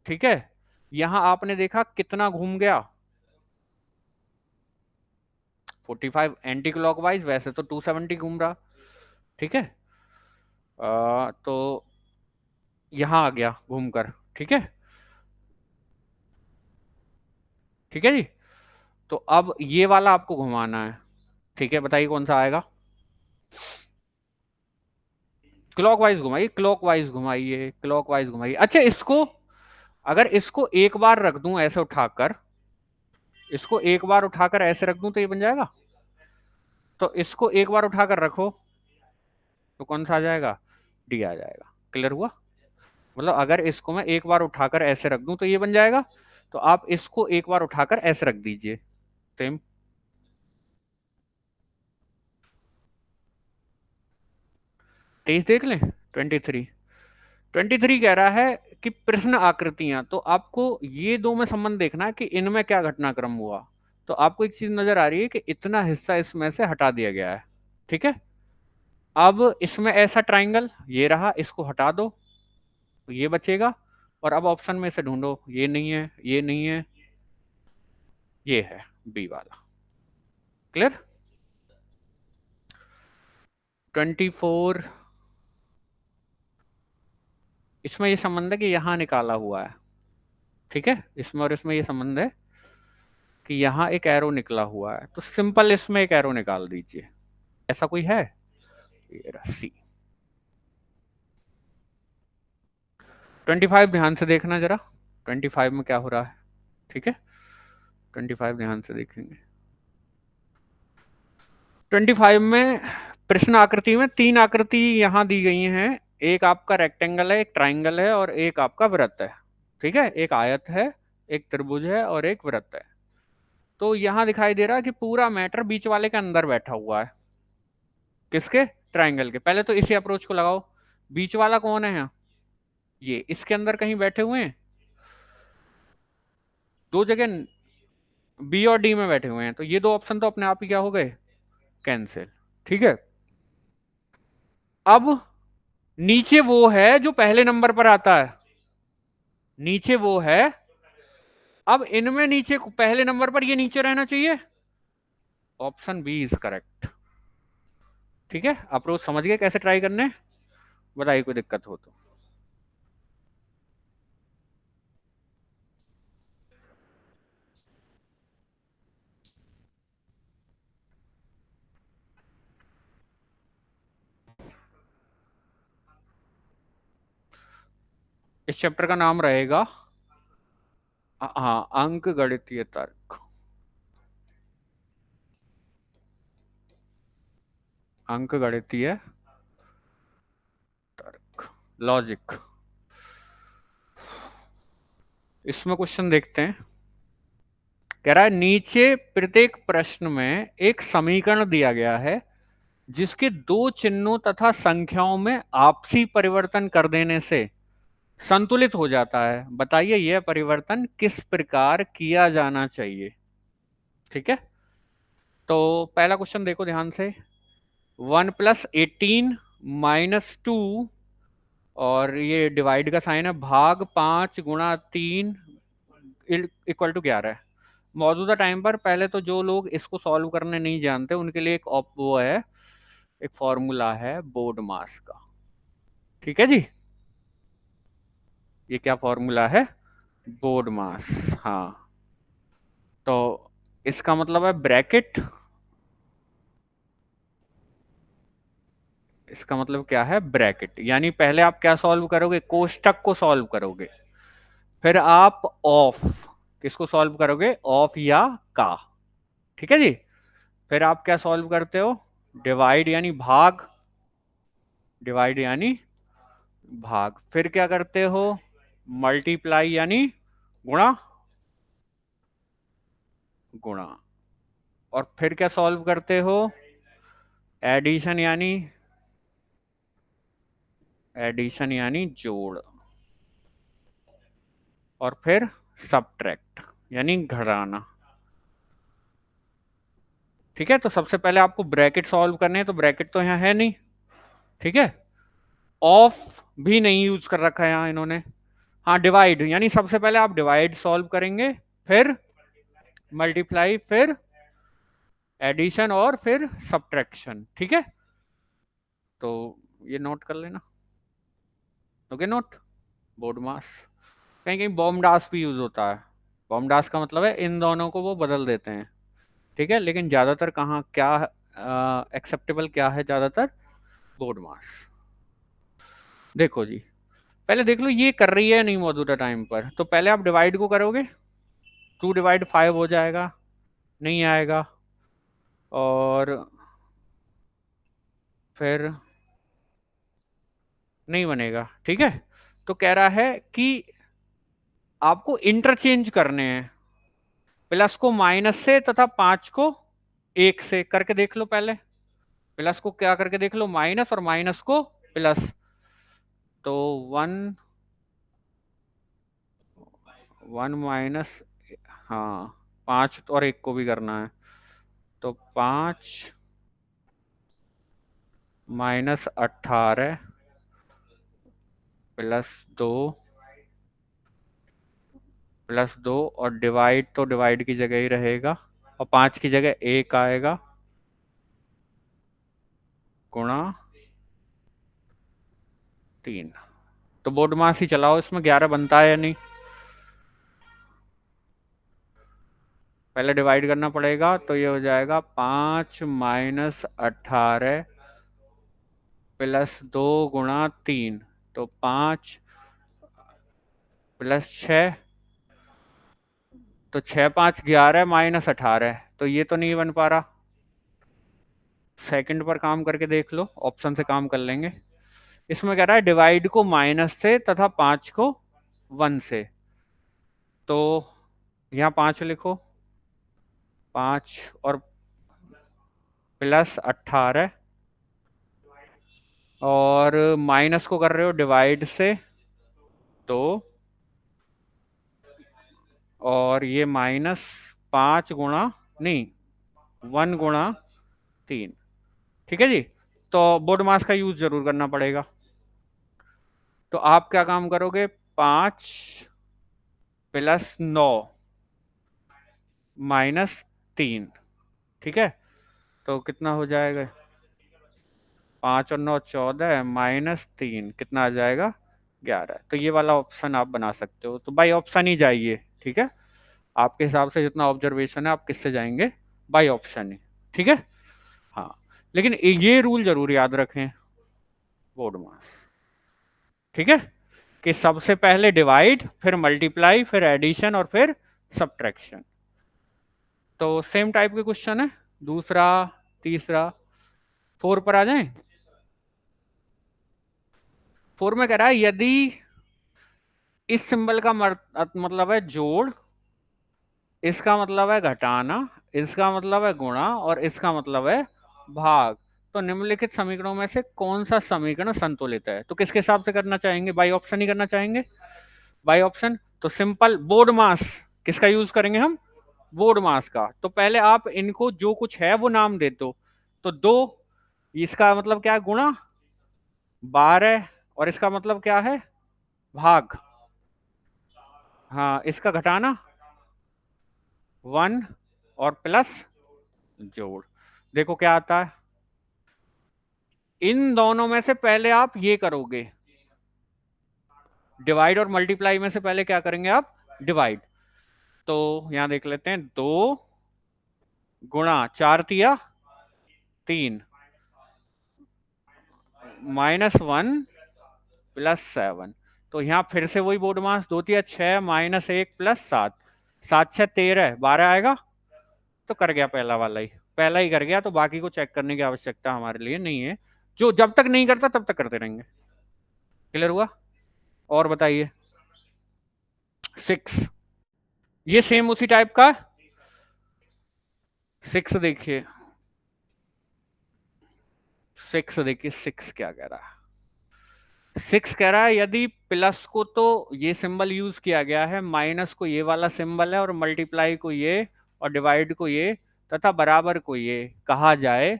ठीक है, यहां आपने देखा कितना घूम गया, 45 एंटी क्लॉकवाइज, वैसे तो 270 घूम रहा। ठीक है, तो यहां आ गया घूमकर। ठीक है। ठीक है जी। तो अब ये वाला आपको घुमाना है। ठीक है, बताइए कौन सा आएगा? क्लॉकवाइज घुमाइए, क्लॉकवाइज घुमाइए, क्लॉकवाइज घुमाइए। अच्छा, इसको अगर इसको एक बार रख दूं ऐसे उठाकर, इसको एक बार उठाकर ऐसे रख दूं तो ये बन जाएगा। तो इसको एक बार उठाकर रखो तो कौन सा आ जाएगा? डी आ जाएगा। क्लियर हुआ? मतलब अगर इसको मैं एक बार उठाकर ऐसे रख दूं तो ये बन जाएगा, तो आप इसको एक बार उठाकर ऐसे रख दीजिए। सेम। 23 देख लें। 23, 23 कह रहा है कि प्रश्न आकृतियां, तो आपको ये दो में संबंध देखना है कि इनमें क्या घटनाक्रम हुआ। तो आपको एक चीज नजर आ रही है कि इतना हिस्सा इसमें से हटा दिया गया है। ठीक है, अब इसमें ऐसा ट्राइंगल ये रहा, इसको हटा दो तो ये बचेगा। और अब ऑप्शन में से ढूंढो, ये नहीं है, ये नहीं है, ये है बी वाला। क्लियर? 24, इसमें ये संबंध है कि यहां निकाला हुआ है। ठीक है, इसमें और इसमें ये संबंध है कि यहाँ एक एरो निकला हुआ है, तो सिंपल इसमें एक एरो निकाल दीजिए। ऐसा कोई है? ये सी। 25 ध्यान से देखना जरा, 25 में क्या हो रहा है। ठीक है, 25 ध्यान से देखेंगे। 25 में प्रश्न आकृति में तीन आकृति यहां दी गई हैं। एक आपका रेक्टेंगल है, एक ट्राइंगल है, और एक आपका वृत्त है। ठीक है, एक आयत है, एक त्रिभुज है, और एक वृत्त है। तो यहां दिखाई दे रहा है कि पूरा मैटर बीच वाले के अंदर बैठा हुआ है। किसके? ट्राइंगल के। पहले तो इसी अप्रोच को लगाओ। बीच वाला कौन है यहाँ? ये इसके अंदर कहीं बैठे हुए हैं। दो जगह बी और डी में बैठे हुए हैं, तो ये दो ऑप्शन तो अपने आप ही क्या हो गए? कैंसिल। ठीक है, अब नीचे वो है जो पहले नंबर पर आता है। नीचे वो है, अब इनमें नीचे पहले नंबर पर ये नीचे रहना चाहिए। Option B is correct. ठीक है, अप्रोच समझ गए कैसे ट्राई करने? बताइए कोई दिक्कत हो तो। इस चैप्टर का नाम रहेगा, हाँ, अंक गणितीय तर्क। अंक गणितीय तर्क, लॉजिक। इसमें क्वेश्चन देखते हैं। कह रहा है नीचे प्रत्येक प्रश्न में एक समीकरण दिया गया है जिसके दो चिन्हों तथा संख्याओं में आपसी परिवर्तन कर देने से संतुलित हो जाता है, बताइए यह परिवर्तन किस प्रकार किया जाना चाहिए। ठीक है, तो पहला क्वेश्चन देखो ध्यान से। 1+18 - 2 और ये डिवाइड का साइन है, भाग 5 × 3 इक्वल टू 11 है। मौजूदा टाइम पर पहले तो जो लोग इसको सॉल्व करने नहीं जानते उनके लिए एक वो है, एक फॉर्मूला है बोर्ड मास का। ठीक है जी, ये क्या फॉर्मूला है, बोर्ड मास। हाँ, तो इसका मतलब है ब्रैकेट, इसका मतलब क्या है, ब्रैकेट। यानी पहले आप क्या सॉल्व करोगे, कोष्टक को सॉल्व करोगे, फिर आप ऑफ, किसको सॉल्व करोगे, ऑफ या का। ठीक है जी, फिर आप क्या सॉल्व करते हो, डिवाइड यानी भाग, डिवाइड यानी भाग, फिर क्या करते हो, मल्टीप्लाई यानी गुणा, गुणा, और फिर क्या सॉल्व करते हो, एडिशन यानी, एडिशन यानी जोड़, और फिर सबट्रैक्ट यानी घटाना। ठीक है, तो सबसे पहले आपको ब्रैकेट सॉल्व करने हैं, तो ब्रैकेट तो यहाँ है नहीं। ठीक है, ऑफ भी नहीं यूज कर रखा है यहाँ इन्होंने। हाँ, डिवाइड यानी सबसे पहले आप डिवाइड सॉल्व करेंगे, फिर मल्टीप्लाई, फिर एडिशन, और फिर सब्ट्रैक्शन। ठीक है, तो ये नोट कर लेना। ओके, नोट बोर्ड मास। कहीं कहीं बॉम्ब डास भी यूज होता है, बॉम्ब डास का मतलब है इन दोनों को वो बदल देते हैं। ठीक है, लेकिन ज्यादातर कहाँ क्या एक्सेप्टेबल क्या है, ज्यादातर बोर्ड मास। देखो जी, पहले देख लो ये कर रही है नहीं मौजूदा टाइम पर, तो पहले आप डिवाइड को करोगे, 2/5 हो जाएगा, नहीं आएगा, और फिर नहीं बनेगा। ठीक है, तो कह रहा है कि आपको इंटरचेंज करने हैं, प्लस को माइनस से तथा 5 को 1 से करके देख लो। पहले प्लस को क्या करके देख लो, माइनस, और माइनस को प्लस, तो 1 हाँ, 5 और 1 को भी करना है, तो 5 - 18 +2 +2, और डिवाइड तो डिवाइड की जगह ही रहेगा, और 5 की जगह 1 आएगा, गुणा 3। तो बोर्ड मास ही चलाओ, इसमें 11 बनता है या नहीं, पहले डिवाइड करना पड़ेगा, तो ये हो जाएगा 5 - 18 +2 × 3, तो 5 +6, तो 6×5 = 11 -18, तो ये तो नहीं बन पा रहा। सेकंड पर काम करके देख लो, ऑप्शन से काम कर लेंगे। इसमें कह रहा है डिवाइड को माइनस से तथा 5 को 1 से, तो यहाँ 5 लिखो, 5 और +18, और माइनस को कर रहे हो डिवाइड से, तो और ये -5 गुणा, नहीं 1 × 3। ठीक है जी, तो बोर्ड मास का यूज जरूर करना पड़ेगा। तो आप क्या काम करोगे, 5 + 9 -3। ठीक है, तो कितना हो जाएगा, 5 और 9 14, -3 कितना आ जाएगा, 11। तो ये वाला ऑप्शन आप बना सकते हो, तो बाई ऑप्शन ही जाइए। ठीक है, आपके हिसाब से जितना ऑब्जर्वेशन है आप किससे जाएंगे, बाई ऑप्शन ही। ठीक है, हाँ, लेकिन ये रूल जरूर याद रखें बोर्ड मास। ठीक है, कि सबसे पहले डिवाइड, फिर मल्टीप्लाई, फिर एडिशन, और फिर सब्ट्रैक्शन। तो सेम टाइप के क्वेश्चन है, दूसरा, तीसरा, 4 पर आ जाएं। 4 में कह रहा है यदि इस सिंबल का मतलब है जोड़, इसका मतलब है घटाना, इसका मतलब है गुणा, और इसका मतलब है भाग, तो निम्नलिखित समीकरणों में से कौन सा समीकरण संतुलित है? तो किसके हिसाब से करना चाहेंगे? बाई ऑप्शन ही करना चाहेंगे, बाई ऑप्शन। तो सिंपल बोर्ड मास किसका यूज करेंगे हम? बोर्ड मास का। तो पहले आप इनको जो कुछ है वो नाम दे दो। तो 2, इसका मतलब क्या है? गुणा 12, और इसका मतलब क्या है? भाग। हाँ, इसका घटाना 1, और प्लस जोड़। देखो क्या आता है। इन दोनों में से पहले आप ये करोगे, डिवाइड और मल्टीप्लाई में से पहले क्या करेंगे आप? डिवाइड। तो यहां देख लेते हैं, 2 गुणा 4 तिया 3 -1 +7। तो यहां फिर से वही बोर्ड मास, 2 तिया 6 -1 +7, 7 6 13, 12 आएगा। तो कर गया पहला वाला ही, पहला ही कर गया। तो बाकी को चेक करने की आवश्यकता हमारे लिए नहीं है, जो जब तक नहीं करता तब तक करते रहेंगे। क्लियर हुआ? और बताइए 6, ये सेम उसी टाइप का। 6 देखिए, 6 देखिए, 6 क्या कह रहा है? 6 कह रहा है यदि प्लस को तो ये सिंबल यूज किया गया है, माइनस को ये वाला सिंबल है, और मल्टीप्लाई को ये, और डिवाइड को ये, तथा बराबर को ये कहा जाए,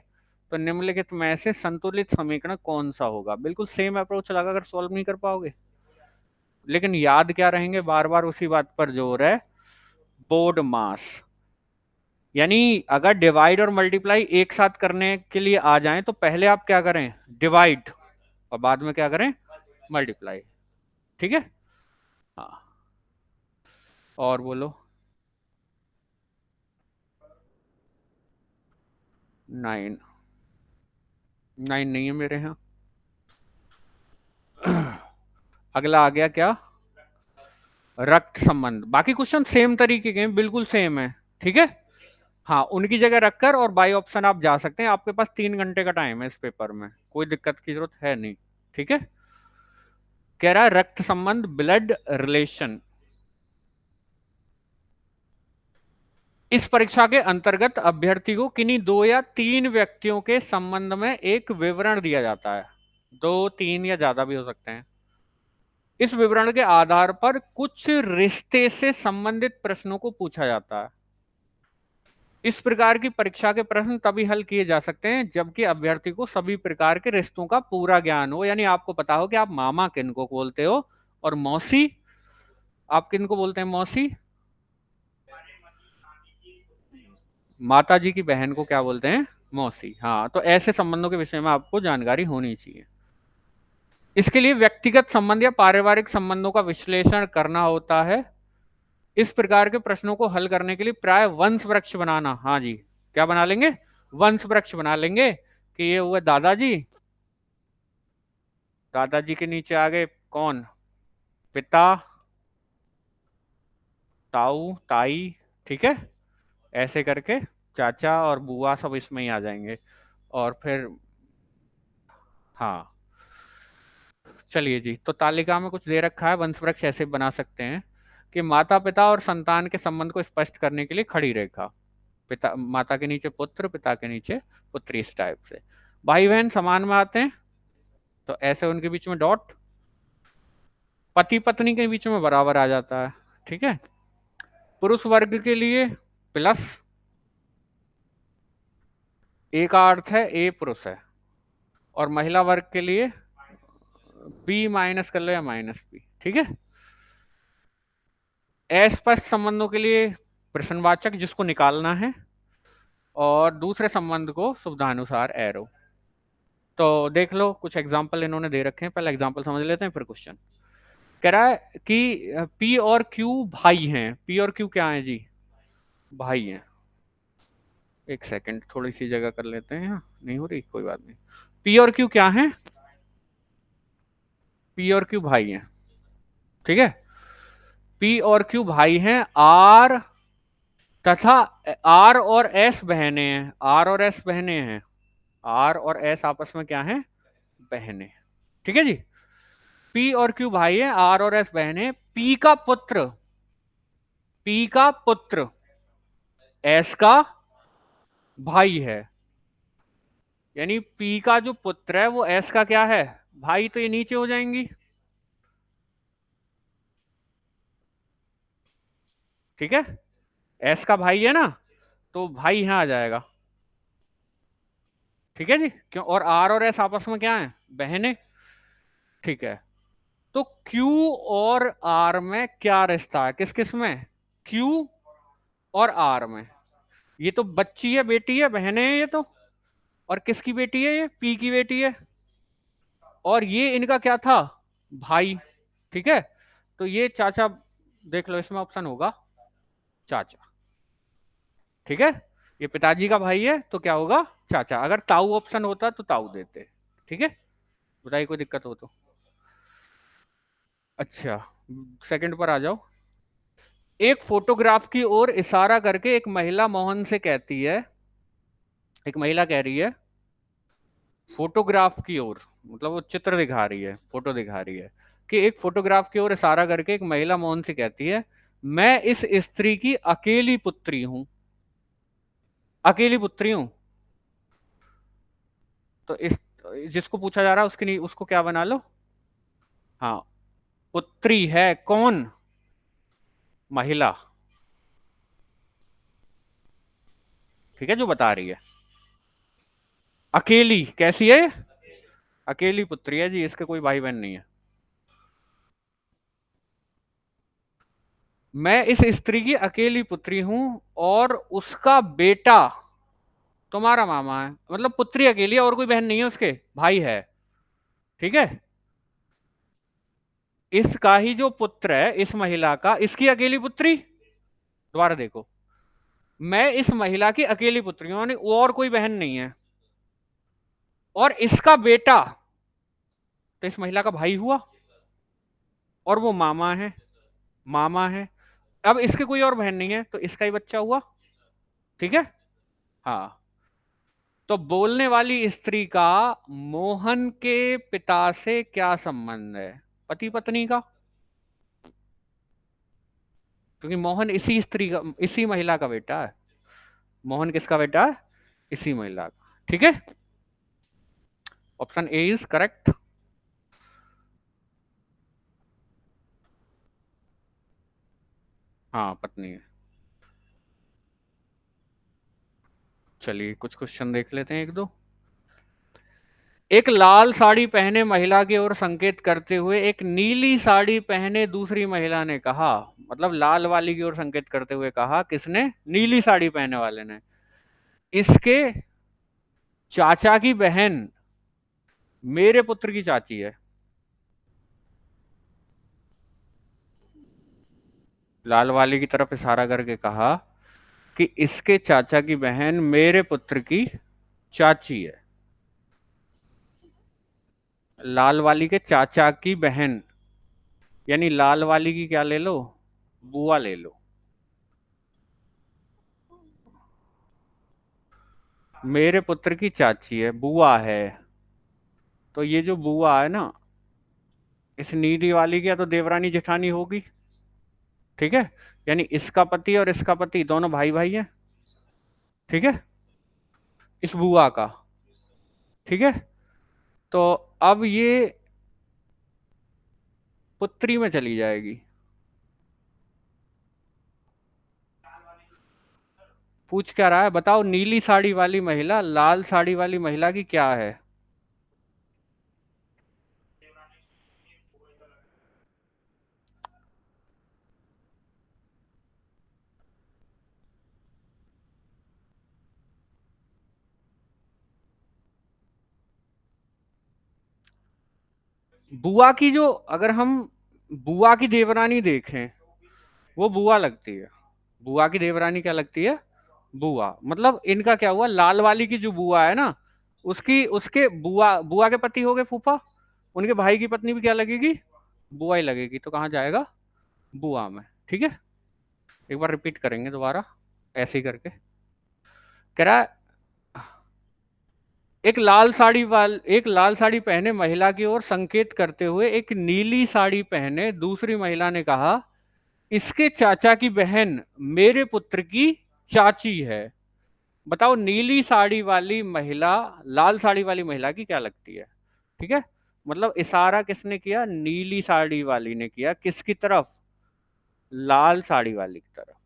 तो निम्नलिखित में से संतुलित समीकरण कौन सा होगा? बिल्कुल सेम अप्रोच लगाकर सॉल्व नहीं कर पाओगे, लेकिन याद क्या रहेंगे? बार बार उसी बात पर जोर है, बोर्ड मास। यानी अगर डिवाइड और मल्टीप्लाई एक साथ करने के लिए आ जाएं, तो पहले आप क्या करें? डिवाइड, और बाद में क्या करें? मल्टीप्लाई। ठीक है? हाँ, और बोलो। 9, 9 नहीं है मेरे यहाँ। अगला आ गया क्या? रक्त संबंध। बाकी क्वेश्चन सेम तरीके के हैं, बिल्कुल सेम है। ठीक है? हाँ, उनकी जगह रखकर और बाई ऑप्शन आप जा सकते हैं। आपके पास 3 घंटे का टाइम है इस पेपर में, कोई दिक्कत की जरूरत है नहीं। ठीक है? कह रहा है रक्त संबंध, ब्लड रिलेशन। इस परीक्षा के अंतर्गत अभ्यर्थी को किन्हीं 2 या 3 व्यक्तियों के संबंध में एक विवरण दिया जाता है। 2, 3 या ज्यादा भी हो सकते हैं। इस विवरण के आधार पर कुछ रिश्ते से संबंधित प्रश्नों को पूछा जाता है। इस प्रकार की परीक्षा के प्रश्न तभी हल किए जा सकते हैं जबकि अभ्यर्थी को सभी प्रकार के रिश्तों का पूरा ज्ञान हो। यानी आपको पता हो कि आप मामा किनको बोलते हो, और मौसी आप किनको बोलते हैं? मौसी। माता जी की बहन को क्या बोलते हैं? मौसी। हाँ, तो ऐसे संबंधों के विषय में आपको जानकारी होनी चाहिए। इसके लिए व्यक्तिगत संबंध या पारिवारिक संबंधों का विश्लेषण करना होता है। इस प्रकार के प्रश्नों को हल करने के लिए प्राय वंश वृक्ष बनाना। हाँ जी, क्या बना लेंगे? वंश वृक्ष बना लेंगे कि ये हुए दादाजी, दादाजी के नीचे आ गए कौन? पिता, ताऊ, ताई। ठीक है? ऐसे करके चाचा और बुआ सब इसमें ही आ जाएंगे। और फिर हाँ, चलिए जी, तो तालिका में कुछ दे रखा है। वंश वृक्ष ऐसे बना सकते हैं कि माता पिता और संतान के संबंध को स्पष्ट करने के लिए खड़ी रेखा, पिता माता के नीचे पुत्र, पिता के नीचे पुत्री, इस टाइप से। भाई बहन समान में आते हैं तो ऐसे उनके बीच में डॉट, पति पत्नी के बीच में बराबर आ जाता है। ठीक है? पुरुष वर्ग के लिए प्लस, ए का अर्थ है ए पुरुष है, और महिला वर्ग के लिए बी माइनस कर लो या माइनस बी। ठीक है? अस्पष्ट संबंधों के लिए प्रश्नवाचक जिसको निकालना है, और दूसरे संबंध को सुविधानुसार एरो। तो देख लो, कुछ एग्जाम्पल इन्होंने दे रखे हैं, पहले एग्जाम्पल समझ लेते हैं फिर क्वेश्चन। कह रहा है कि पी और क्यू भाई हैं। पी और क्यू क्या है जी? भाई हैं। एक सेकंड, थोड़ी सी जगह कर लेते हैं। यहाँ नहीं हो रही, कोई बात नहीं। पी और क्यू क्या है? पी और क्यू भाई हैं। ठीक है? पी और क्यू भाई हैं। आर तथा आर और एस बहने हैं। आर और एस बहने हैं। आर और एस आपस में क्या है? बहने। ठीक है जी? पी और क्यू भाई है, आर और एस बहने। पी का पुत्र, पी का पुत्र एस का भाई है। यानी पी का जो पुत्र है वो एस का क्या है, भाई, तो ये नीचे हो जाएंगी। ठीक है, एस का भाई है ना, तो भाई यहां आ जाएगा। ठीक है जी, क्यों, और आर और एस आपस में क्या है, बहने। ठीक है, तो Q और R में क्या रिश्ता है, किस किस में, Q और R में। ये तो बच्ची है, बेटी है, बहने हैं ये तो। और किसकी बेटी है, ये P की बेटी है। और ये इनका क्या था, भाई। ठीक है, तो ये चाचा, देख लो इसमें ऑप्शन होगा चाचा। ठीक है, ये पिताजी का भाई है तो क्या होगा, चाचा। अगर ताऊ ऑप्शन होता तो ताऊ देते। ठीक है, बताइए कोई दिक्कत हो तो। अच्छा, सेकंड पर आ जाओ। एक फोटोग्राफ की ओर इशारा करके एक महिला मोहन से कहती है, एक महिला कह रही है फोटोग्राफ की ओर, मतलब वो चित्र दिखा रही है, फोटो दिखा रही है कि एक फोटोग्राफ की ओर इशारा करके एक महिला मोहन से कहती है, मैं इस स्त्री की अकेली पुत्री हूं, अकेली पुत्री हूं। तो इस, जिसको पूछा जा रहा है उसकी नहीं, उसको क्या बना लो, हाँ, पुत्री है कौन, महिला। ठीक है, जो बता रही है अकेली कैसी है, अकेली पुत्री है जी, इसके कोई भाई बहन नहीं है। मैं इस स्त्री की अकेली पुत्री हूं और उसका बेटा तुम्हारा मामा है, मतलब पुत्री अकेली है और कोई बहन नहीं है उसके, भाई है। ठीक है, इसका ही जो पुत्र है इस महिला का, इसकी अकेली पुत्री, दोबारा देखो, मैं इस महिला की अकेली पुत्री हूं, यानी और कोई बहन नहीं है, और इसका बेटा तो इस महिला का भाई हुआ, और वो मामा है, मामा है। अब इसके कोई और बहन नहीं है तो इसका ही बच्चा हुआ। ठीक है, हाँ। तो बोलने वाली स्त्री का मोहन के पिता से क्या संबंध है, पति पत्नी का, क्योंकि मोहन इसी स्त्री का, इसी महिला का बेटा है। मोहन किसका बेटा है, इसी महिला का। ठीक है, ऑप्शन ए इज करेक्ट। हाँ, पत्नी है। चलिए कुछ क्वेश्चन देख लेते हैं, एक दो। एक लाल साड़ी पहने महिला की ओर संकेत करते हुए एक नीली साड़ी पहने दूसरी महिला ने कहा, मतलब लाल वाली की ओर संकेत करते हुए कहा, किसने, नीली साड़ी पहने वाले ने, इसके चाचा की बहन मेरे पुत्र की चाची है। लाल वाली की तरफ इशारा करके कहा कि इसके चाचा की बहन मेरे पुत्र की चाची है। लाल वाली के चाचा की बहन, यानी लाल वाली की क्या ले लो, बुआ ले लो। मेरे पुत्र की चाची है, बुआ है, तो ये जो बुआ है ना, इस नीली वाली की या तो देवरानी जेठानी होगी। ठीक है, यानी इसका पति और इसका पति दोनों भाई भाई हैं। ठीक है, इस बुआ का। ठीक है, तो अब ये पुत्री में चली जाएगी। पूछ क्या रहा है बताओ, नीली साड़ी वाली महिला लाल साड़ी वाली महिला की क्या है। बुआ की जो, अगर हम बुआ की देवरानी देखें, वो बुआ लगती है। बुआ की देवरानी क्या लगती है, बुआ। मतलब इनका क्या हुआ, लाल वाली की जो बुआ है ना, उसकी, उसके बुआ, बुआ के पति हो गए फूफा, उनके भाई की पत्नी भी क्या लगेगी, बुआ ही लगेगी, तो कहाँ जाएगा, बुआ में। ठीक है, एक बार रिपीट करेंगे दोबारा, ऐसे ही करके। कह रहा है, एक लाल साड़ी पहने महिला की ओर संकेत करते हुए एक नीली साड़ी पहने दूसरी महिला ने कहा, इसके चाचा की बहन मेरे पुत्र की चाची है। बताओ नीली साड़ी वाली महिला लाल साड़ी वाली महिला की क्या लगती है? ठीक है, मतलब इशारा किसने किया? नीली साड़ी वाली ने किया, किसकी तरफ? लाल साड़ी वाली की तरफ।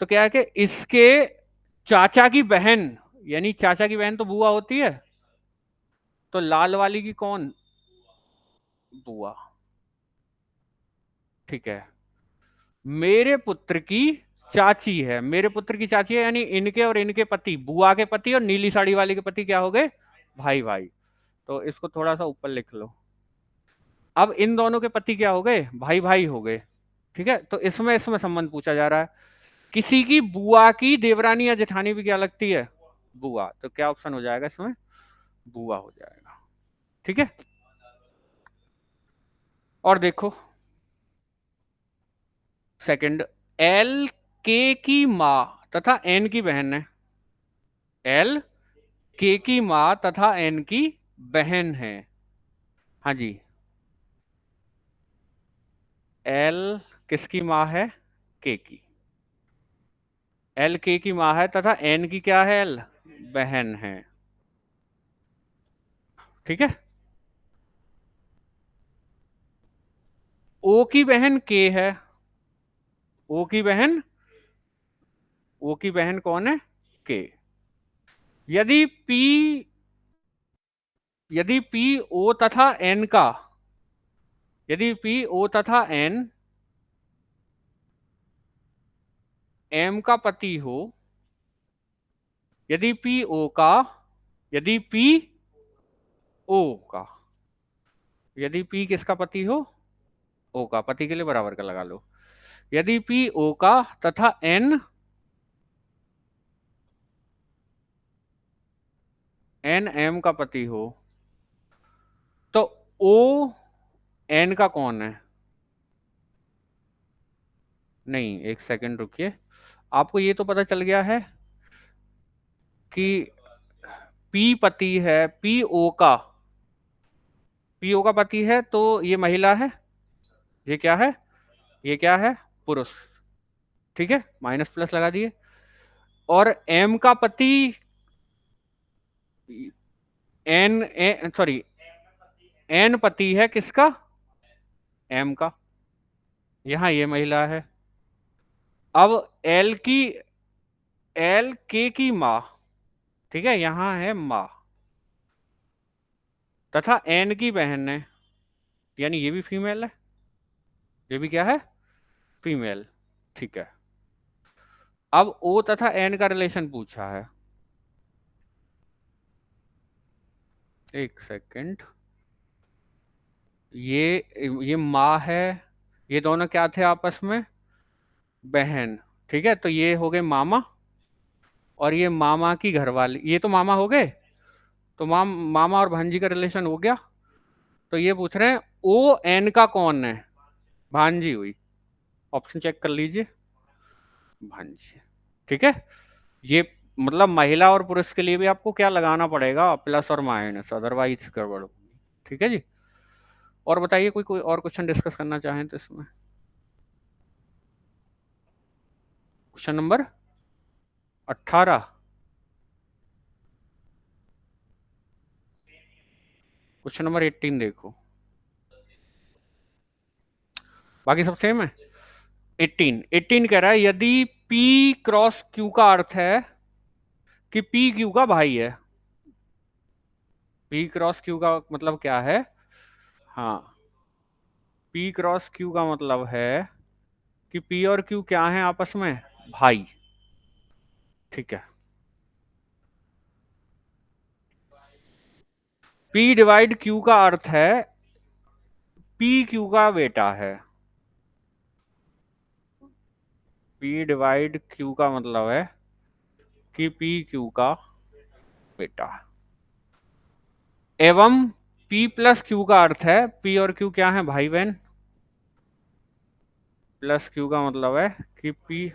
तो क्या है कि इसके चाचा की बहन, यानी चाचा की बहन तो बुआ होती है, तो लाल वाली की कौन? बुआ। ठीक है, मेरे पुत्र की चाची है, मेरे पुत्र की चाची है, यानी इनके और इनके पति, बुआ के पति और नीली साड़ी वाली के पति क्या हो गए? भाई भाई। तो इसको थोड़ा सा ऊपर लिख लो। अब इन दोनों के पति क्या हो गए? भाई भाई हो गए। ठीक है, तो इसमें इसमें संबंध पूछा जा रहा है। किसी की बुआ की देवरानी या जेठानी भी क्या लगती है? बुआ। तो क्या ऑप्शन हो जाएगा इसमें? बुआ हो जाएगा। ठीक है, और देखो सेकंड, एल के की माँ तथा एन की बहन है। एल के की माँ तथा एन की बहन है। हाँ जी, एल किसकी माँ है? के की। एल के की माँ है तथा एन की क्या है? एल बहन है। ठीक है, ओ की बहन के है। ओ की बहन, ओ की बहन कौन है? के। यदि पी, यदि पी ओ तथा एन का, यदि पी ओ तथा एन एम का पति हो, यदि पी ओ का, यदि पी ओ का, यदि पी किसका पति हो? ओ का। पति के लिए बराबर का लगा लो। यदि पी ओ का तथा एन एन एम का पति हो, तो ओ एन का कौन है? नहीं, एक सेकंड रुकिए। आपको ये तो पता चल गया है कि पी पति है, पी ओ का, पी ओ का पति है, तो ये महिला है, ये क्या है? ये क्या है? पुरुष। ठीक है, माइनस प्लस लगा दिए। और एम का पति, एन सॉरी, एन पति है किसका? एम का। यहां ये महिला है। अब एल की, एल के की माँ, ठीक है, यहां है माँ, तथा एन की बहन है, यानी ये भी फीमेल है, ये भी क्या है? फीमेल। ठीक है, अब ओ तथा एन का रिलेशन पूछा है। एक सेकंड, ये माँ है, ये दोनों क्या थे आपस में? बहन। ठीक है, तो ये हो गए मामा, और ये मामा की घरवाली, ये तो मामा हो गए। तो मामा और भांजी का रिलेशन हो गया। तो ये पूछ रहे हैं ओ एन का कौन है? भांजी हुई। ऑप्शन चेक कर लीजिए, भांजी। ठीक है, ये मतलब महिला और पुरुष के लिए भी आपको क्या लगाना पड़ेगा? प्लस और माइनस, अदरवाइज गड़बड़ होगी। ठीक है जी, और बताइए कोई कोई और क्वेश्चन डिस्कस करना चाहें तो इसमें। Question number 18। क्वेश्चन नंबर 18 देखो, बाकी सब सेम है। 18, 18 कह रहा है यदि P क्रॉस Q का अर्थ है कि P Q का भाई है। P क्रॉस Q का मतलब क्या है? हाँ, P क्रॉस Q का मतलब है कि P और Q क्या है आपस में? भाई। ठीक है, P डिवाइड Q का अर्थ है P Q का बेटा है। P डिवाइड Q का मतलब है कि P Q का बेटा है। एवं P प्लस Q का अर्थ है P और Q क्या है? भाई बहन। प्लस Q का मतलब है कि पी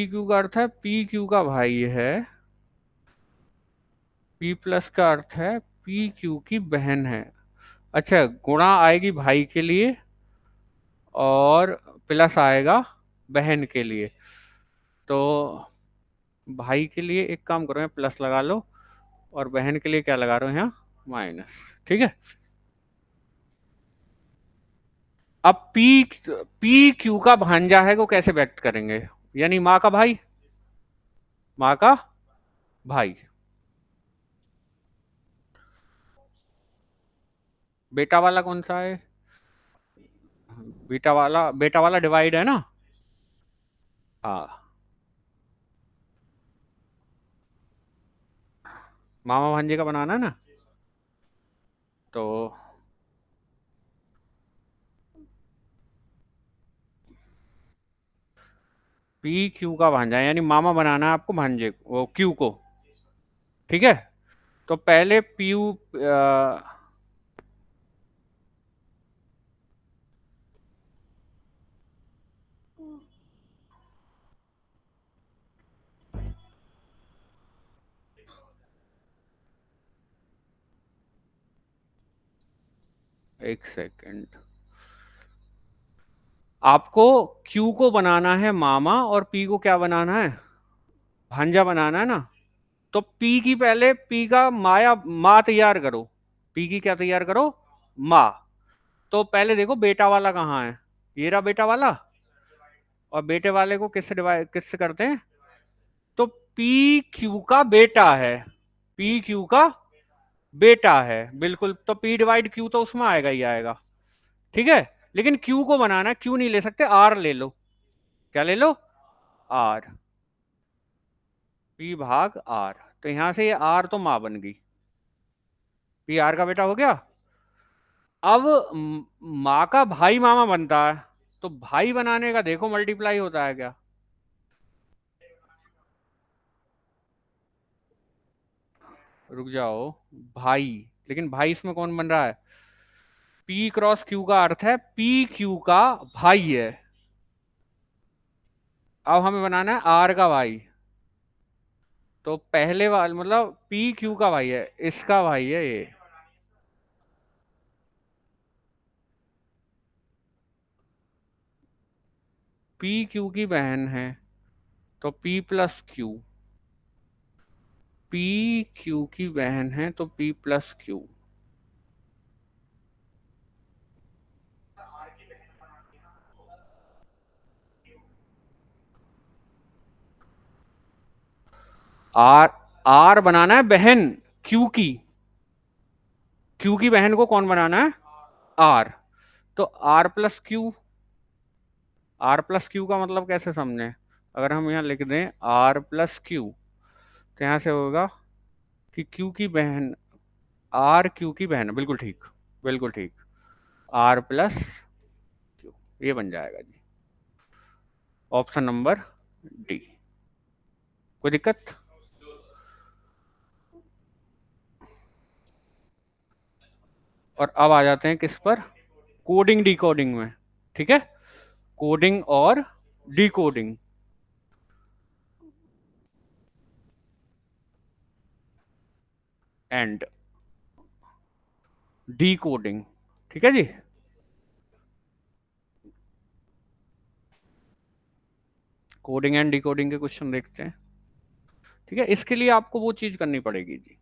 क्यू का अर्थ है पी क्यू का भाई है, पी प्लस का अर्थ है पी क्यू की बहन है। अच्छा, गुणा आएगी भाई के लिए और प्लस आएगा बहन के लिए। तो भाई के लिए एक काम करो, यहाँ प्लस लगा लो, और बहन के लिए क्या लगा रहे हो यहाँ, माइनस। ठीक है। अब पी क्यू का भांजा है को कैसे व्यक्त करेंगे, यानी माँ का भाई, माँ का भाई। बेटा वाला कौन सा है, बेटा वाला डिवाइड है ना। हाँ, मामा भांजे का बनाना है ना। तो पी क्यू का भांजा है, यानी मामा बनाना है आपको भांजे वो क्यू को। ठीक है। तो पहले पीयू, एक सेकंड, आपको क्यू को बनाना है मामा और पी को क्या बनाना है, भांजा बनाना है ना। तो पी की पहले पी का माया माँ तैयार करो, पी की क्या तैयार करो, माँ। तो पहले देखो बेटा वाला कहाँ है, ये रहा बेटा वाला, और बेटे वाले को किससे डिवाइड, किससे करते हैं, तो पी क्यू का बेटा है, पी क्यू का बेटा है बिल्कुल। तो पी डिवाइड क्यू तो उसमें आएगा ही आएगा। ठीक है। लेकिन क्यू को बनाना, क्यू नहीं ले सकते, आर ले लो। क्या ले लो, आर, पी भाग आर। तो यहां से ये आर तो माँ बन गई, पी आर का बेटा हो गया। अब माँ का भाई मामा बनता है, तो भाई बनाने का देखो मल्टीप्लाई होता है क्या, रुक जाओ, भाई, लेकिन भाई इसमें कौन बन रहा है, पी क्रॉस क्यू का अर्थ है पी क्यू का भाई है। अब हमें बनाना है आर का भाई। तो पहले वाला मतलब पी क्यू का भाई है, इसका भाई है ये, पी क्यू की बहन है, तो P plus Q, P Q की बहन है तो P plus Q. R, R बनाना है बहन क्यू की, क्यू की बहन को कौन बनाना है, आर। तो R plus Q, R plus Q का मतलब कैसे समझे, अगर हम यहाँ लिख दें आर प्लस क्यू, तो यहाँ से होगा कि क्यू की बहन, आर क्यू की बहन, बिल्कुल ठीक, बिल्कुल ठीक, आर प्लस क्यू, ये बन जाएगा जी, ऑप्शन नंबर डी। कोई दिक्कत। और अब आ जाते हैं किस पर, कोडिंग डिकोडिंग में। ठीक है, कोडिंग और डिकोडिंग, एंड डिकोडिंग। ठीक है जी। कोडिंग एंड डिकोडिंग के क्वेश्चन देखते हैं। ठीक है, इसके लिए आपको वो चीज करनी पड़ेगी जी,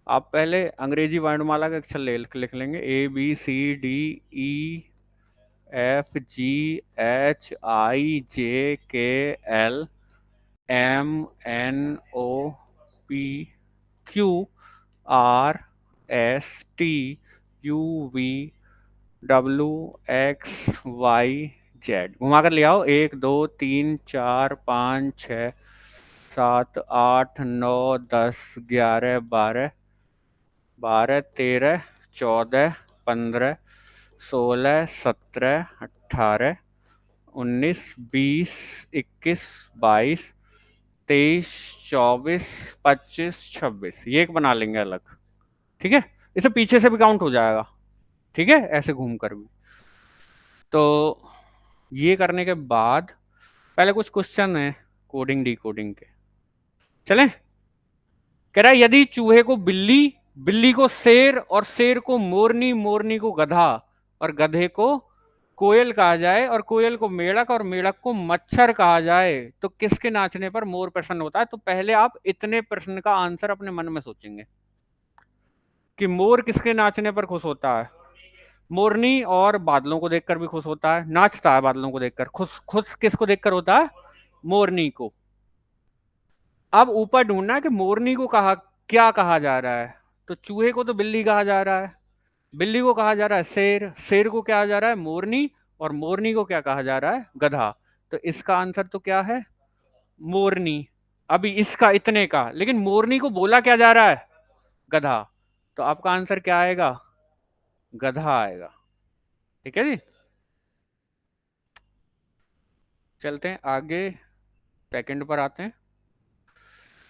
आप पहले अंग्रेजी वर्णमाला के अक्षर लिख लेंगे, A B C D E F G H I J K L M N O P Q R S T U V W X Y Z. घुमा कर ले आओ, 1 2 3 4 5 6 7 8 9 10 11 12, 12 13 14 15 16 17 18 19 20 21 22 23 24 25 26, ये एक बना लेंगे अलग। ठीक है, इसे पीछे से भी काउंट हो जाएगा। ठीक है, ऐसे घूम कर भी। तो ये करने के बाद पहले कुछ क्वेश्चन है कोडिंग डिकोडिंग के, चलें। कह रहा है यदि चूहे को बिल्ली बिल्ली को शेर और शेर को मोरनी, मोरनी को गधा और गधे को कोयल कहा जाए और कोयल को मेढक और मेढक को मच्छर कहा जाए तो किसके नाचने पर मोर प्रसन्न होता है? तो पहले आप इतने प्रश्न का आंसर अपने मन में सोचेंगे कि मोर किसके नाचने पर खुश होता है। मोरनी और बादलों को देखकर भी खुश होता है, नाचता है बादलों को देखकर। खुश खुश किसको देखकर होता है? मोरनी को। अब ऊपर ढूंढना है कि मोरनी को कहा क्या कहा जा रहा है। तो चूहे को तो बिल्ली कहा जा रहा है, बिल्ली को कहा जा रहा है शेर, शेर को क्या कहा जा रहा है? मोरनी, और मोरनी को क्या कहा जा रहा है? गधा। तो इसका आंसर तो क्या है? मोरनी। अभी इसका इतने का, लेकिन मोरनी को बोला क्या जा रहा है? गधा। तो आपका आंसर क्या आएगा? गधा आएगा। ठीक है जी। चलते हैं आगे, सेकंड पर आते हैं।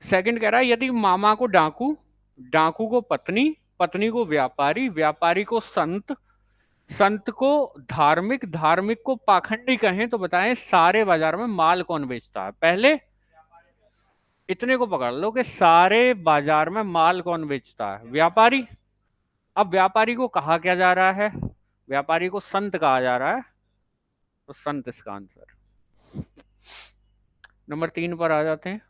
सेकंड कह रहा है यदि मामा को डाकू, डाकू को पत्नी, पत्नी को व्यापारी, व्यापारी को संत, संत को धार्मिक, धार्मिक को पाखंडी कहें तो बताएं सारे बाजार में माल कौन बेचता है? पहले इतने को पकड़ लो कि सारे बाजार में माल कौन बेचता है? व्यापारी। अब व्यापारी को कहा क्या जा रहा है? व्यापारी को संत कहा जा रहा है, तो संत इसका आंसर। नंबर 3 पर आ जाते हैं।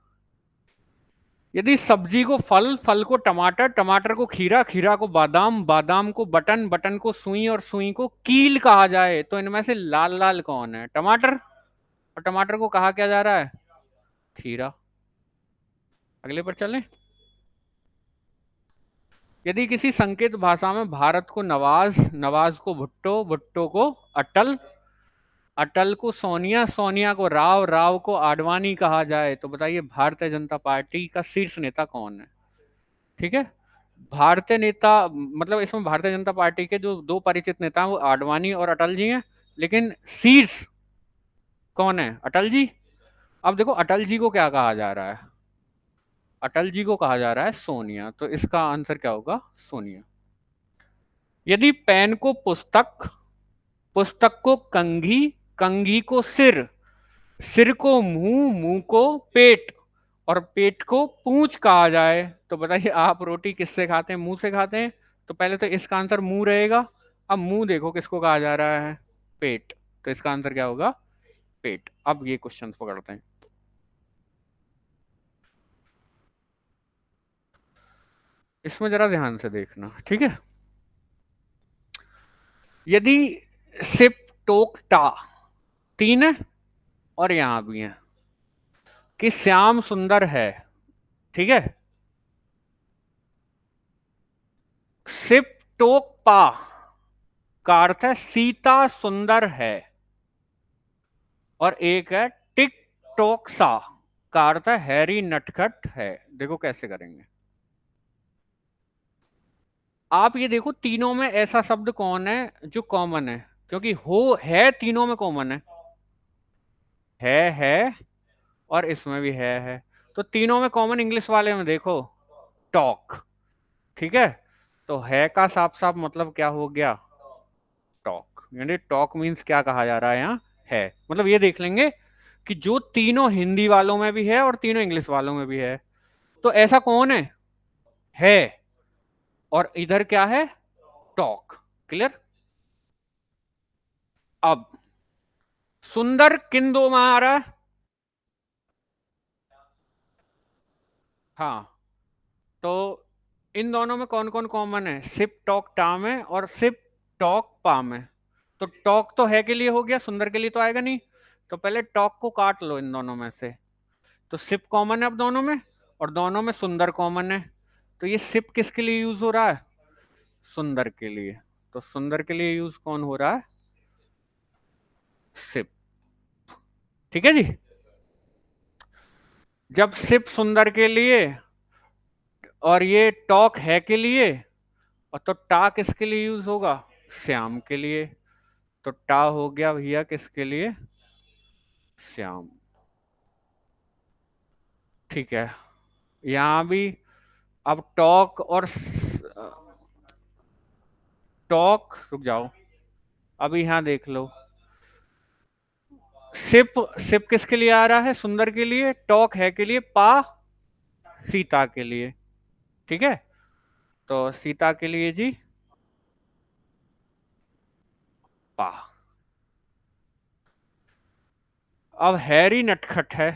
यदि सब्जी को फल, फल को टमाटर, टमाटर को खीरा, खीरा को बादाम, बादाम को बटन, बटन को सुई और सुई को कील कहा जाए तो इनमें से लाल लाल कौन है? टमाटर। और टमाटर को कहा क्या जा रहा है? खीरा। अगले पर चलें। यदि किसी संकेत भाषा में भारत को नवाज, नवाज को भुट्टो, भुट्टो को अटल, अटल को सोनिया, सोनिया को राव, राव को आडवाणी कहा जाए तो बताइए भारतीय जनता पार्टी का शीर्ष नेता कौन है? ठीक है। भारतीय नेता मतलब इसमें भारतीय जनता पार्टी के जो दो परिचित नेता हैं वो आडवाणी और अटल जी हैं, लेकिन शीर्ष कौन है? अटल जी। अब देखो अटल जी को क्या कहा जा रहा है? अटल जी को कहा जा रहा है सोनिया, तो इसका आंसर क्या होगा? सोनिया। यदि पेन को पुस्तक, पुस्तक को कंघी, कंघी को सिर, सिर को मुंह, मुंह को पेट और पेट को पूंछ कहा जाए तो बताइए आप रोटी किससे खाते हैं? मुंह से खाते हैं। तो पहले तो इसका आंसर मुंह रहेगा। अब मुंह देखो किसको कहा जा रहा है? पेट। तो इसका आंसर क्या होगा? पेट। अब ये क्वेश्चन पकड़ते हैं। इसमें जरा ध्यान से देखना, ठीक है। यदि सिप, टोक, टा तीन है और यहां भी है कि श्याम सुंदर है, ठीक है। सिप, टोक, पा का अर्थ है सीता सुंदर है, और एक है टिक टोक सा का अर्थ है हैरी नटखट है। देखो कैसे करेंगे। आप ये देखो तीनों में ऐसा शब्द कौन है जो कॉमन है? क्योंकि हो है तीनों में कॉमन है और इसमें भी है। तो तीनों में कॉमन इंग्लिश वाले में देखो टॉक, ठीक है। तो है का साफ साफ मतलब क्या हो गया? टॉक। यानी टॉक मीन्स क्या कहा जा रहा है यहाँ? है। मतलब ये देख लेंगे कि जो तीनों हिंदी वालों में भी है और तीनों इंग्लिश वालों में भी है, तो ऐसा कौन है और इधर क्या है? टॉक। क्लियर। अब सुंदर किन दो में आ रहा है? हाँ। तो इन दोनों में कौन कौन कॉमन है? सिप टॉक टा में और सिप टॉक पा में। तो टॉक तो है के लिए हो गया, सुंदर के लिए तो आएगा नहीं। तो पहले टॉक को काट लो इन दोनों में से। तो सिप कॉमन है अब दोनों में, और दोनों में सुंदर कॉमन है। तो ये सिप किसके लिए यूज हो रहा है? सुंदर के लिए। तो सुंदर के लिए यूज कौन हो रहा है? सिप। ठीक है जी। जब सिप सुंदर के लिए और ये टॉक है के लिए, और तो टा किसके लिए यूज होगा? श्याम के लिए। तो टा हो गया भैया किसके लिए? श्याम। ठीक है। यहां भी अब टॉक और टॉक, रुक जाओ, अब यहां देख लो। सिप, सिप किसके लिए आ रहा है? सुंदर के लिए। टॉक है के लिए, पा सीता के लिए। ठीक है। तो सीता के लिए जी पा। अब हैरी नटखट है,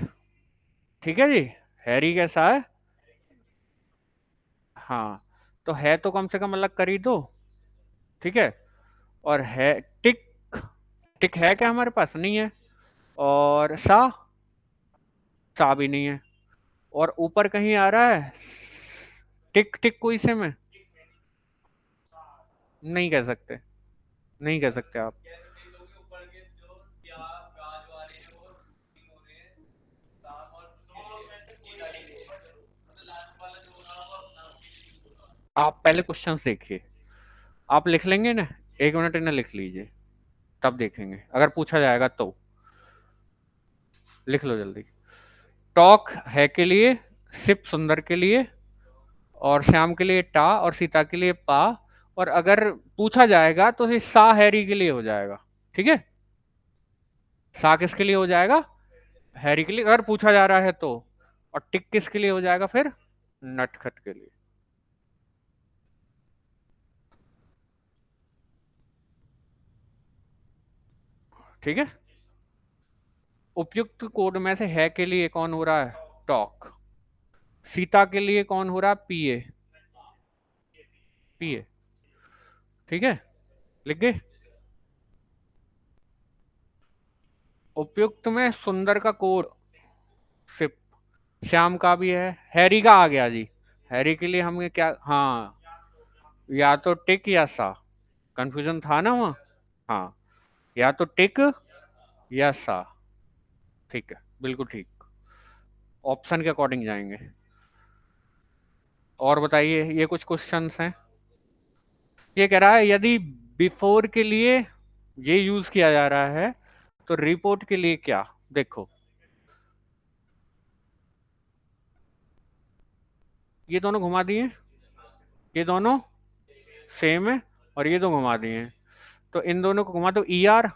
ठीक है जी। हैरी कैसा है? हाँ, तो है तो कम से कम अलग कर ही दो, ठीक है। और है टिक, टिक है क्या हमारे पास? नहीं है। और सा, सा भी नहीं है। और ऊपर कहीं आ रहा है टिक, टिक कोई से में नहीं कह सकते, नहीं कह सकते आप। आप पहले क्वेश्चंस देखिए, आप लिख लेंगे ना, 1 मिनट इन्हें लिख लीजिए, तब देखेंगे अगर पूछा जाएगा तो। लिख लो जल्दी। टॉक है के लिए, सिप सुंदर के लिए, और श्याम के लिए टा, और सीता के लिए पा। और अगर पूछा जाएगा तो ये सा हैरी के लिए हो जाएगा, ठीक है। सा किसके लिए हो जाएगा? हैरी के लिए, अगर पूछा जा रहा है तो। और टिक किसके लिए हो जाएगा फिर? नटखट के लिए, ठीक है। उपयुक्त कोड में से है के लिए कौन हो रहा है? टॉक। सीता के लिए कौन हो रहा है? पीए, पीए, ठीक है। लिख गए। उपयुक्त में सुंदर का कोड सिप, श्याम का भी है, हैरी का आ गया जी। हैरी के लिए हमें क्या, हाँ, या तो टिक या सा। कंफ्यूजन था ना वहाँ। हाँ, या तो टिक या सा, ठीक है, बिल्कुल ठीक। ऑप्शन के अकॉर्डिंग जाएंगे। और बताइए, ये कुछ क्वेश्चंस हैं। ये कह रहा है यदि बिफोर के लिए ये यूज किया जा रहा है तो रिपोर्ट के लिए क्या? देखो, ये दोनों घुमा दिए, ये दोनों सेम है, और ये दो घुमा दिए। तो इन दोनों को घुमा दो ई आर,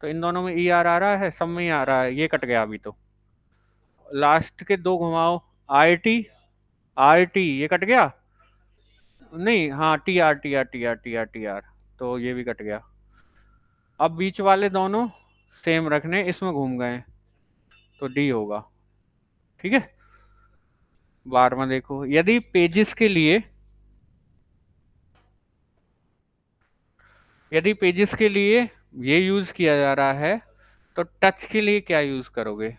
तो इन दोनों में ई आर आ रहा है, सब में ही आ रहा है, ये कट गया अभी तो। लास्ट के दो घुमाओ, आई टी, आर टी, ये कट गया। नहीं, हाँ, T R T R T R T R T R, तो ये भी कट गया। अब बीच वाले दोनों सेम रखने, इसमें घूम गए, तो डी होगा, ठीक है। 12वां देखो, यदि पेजेस के लिए, यदि पेजेस के लिए ये यूज किया जा रहा है तो टच के लिए क्या यूज करोगे?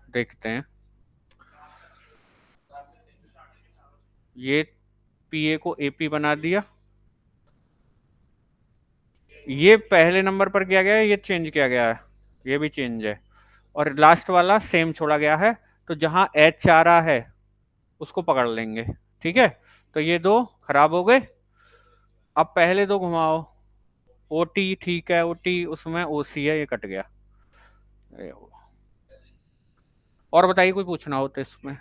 देखते हैं। ये पीए को एपी बना दिया, ये पहले नंबर पर किया गया है, ये चेंज किया गया है, ये भी चेंज है। और लास्ट वाला सेम छोड़ा गया है, तो जहां एच आ रहा है उसको पकड़ लेंगे, ठीक है। तो ये दो खराब हो गए। अब पहले दो घुमाओ, ओटी, ठीक है, ओटी उसमें ओसी है, ये कट गया। और बताइए, कोई पूछना हो तो इसमें।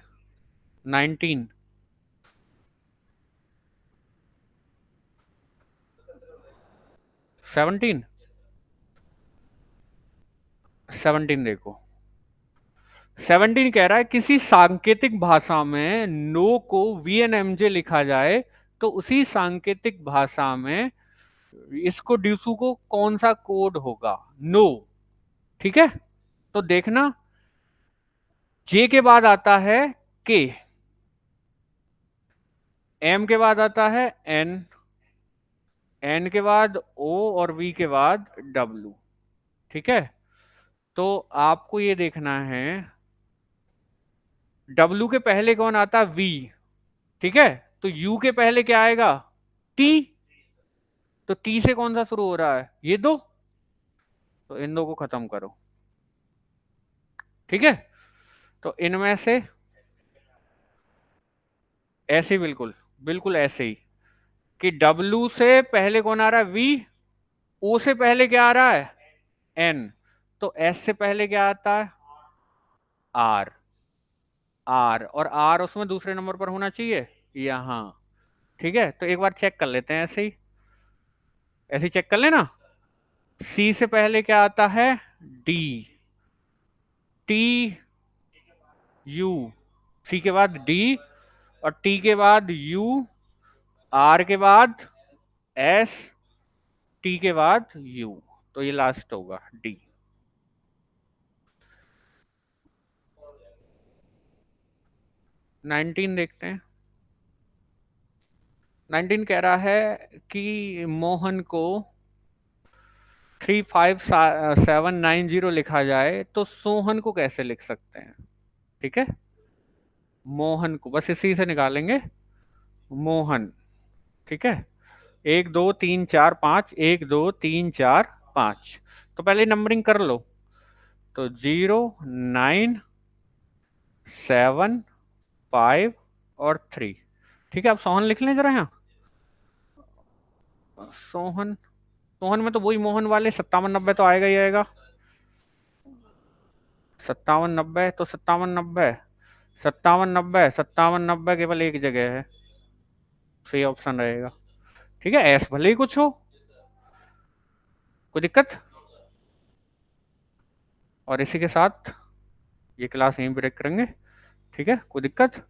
19, 17, 17 देखो। 17 कह रहा है किसी सांकेतिक भाषा में नो को वी एन एम जे लिखा जाए तो उसी सांकेतिक भाषा में इसको ड्यूसू को कौन सा कोड होगा? नो, ठीक है। तो देखना, जे के बाद आता है के, एम के बाद आता है एन, एन के बाद ओ, और वी के बाद डब्ल्यू, ठीक है। तो आपको ये देखना है, डब्ल्यू के पहले कौन आता है? वी, ठीक है। तो यू के पहले क्या आएगा? टी। तो टी से कौन सा शुरू हो रहा है? ये दो, तो इन दो को खत्म करो, ठीक है। तो इनमें से ऐसे, बिल्कुल बिल्कुल ऐसे ही, कि डब्ल्यू से पहले कौन आ रहा है? वी। ओ से पहले क्या आ रहा है? एन। तो एस से पहले क्या आता है? आर, आर, और आर उसमें दूसरे नंबर पर होना चाहिए, यहाँ, ठीक है। तो एक बार चेक कर लेते हैं, ऐसे ही, ऐसे ही चेक कर लेना। सी से पहले क्या आता है? डी, टी, यू, सी के बाद डी, और टी के बाद यू, आर के बाद एस, टी के बाद यू, तो ये लास्ट होगा डी। नाइनटीन देखते हैं। 19 कह रहा है कि मोहन को 35790 लिखा जाए तो सोहन को कैसे लिख सकते हैं। ठीक है, मोहन को बस इसी से निकालेंगे। मोहन, ठीक है, 1 2 3 4 5, 1 2 3 4 5। तो पहले नंबरिंग कर लो। तो 0 9 7 5 और 3। ठीक है, अब सोहन लिख लें जरा यहाँ। सोहन, सोहन में तो वही मोहन वाले 5790 तो आएगा ही आएगा। 5790, तो 5790, 5790, 5790 केवल एक जगह है, सही ऑप्शन रहेगा। ठीक है, एस भले ही कुछ हो, कोई दिक्कत। और इसी के साथ ये क्लास यहीं ब्रेक करेंगे। ठीक है, कोई दिक्कत।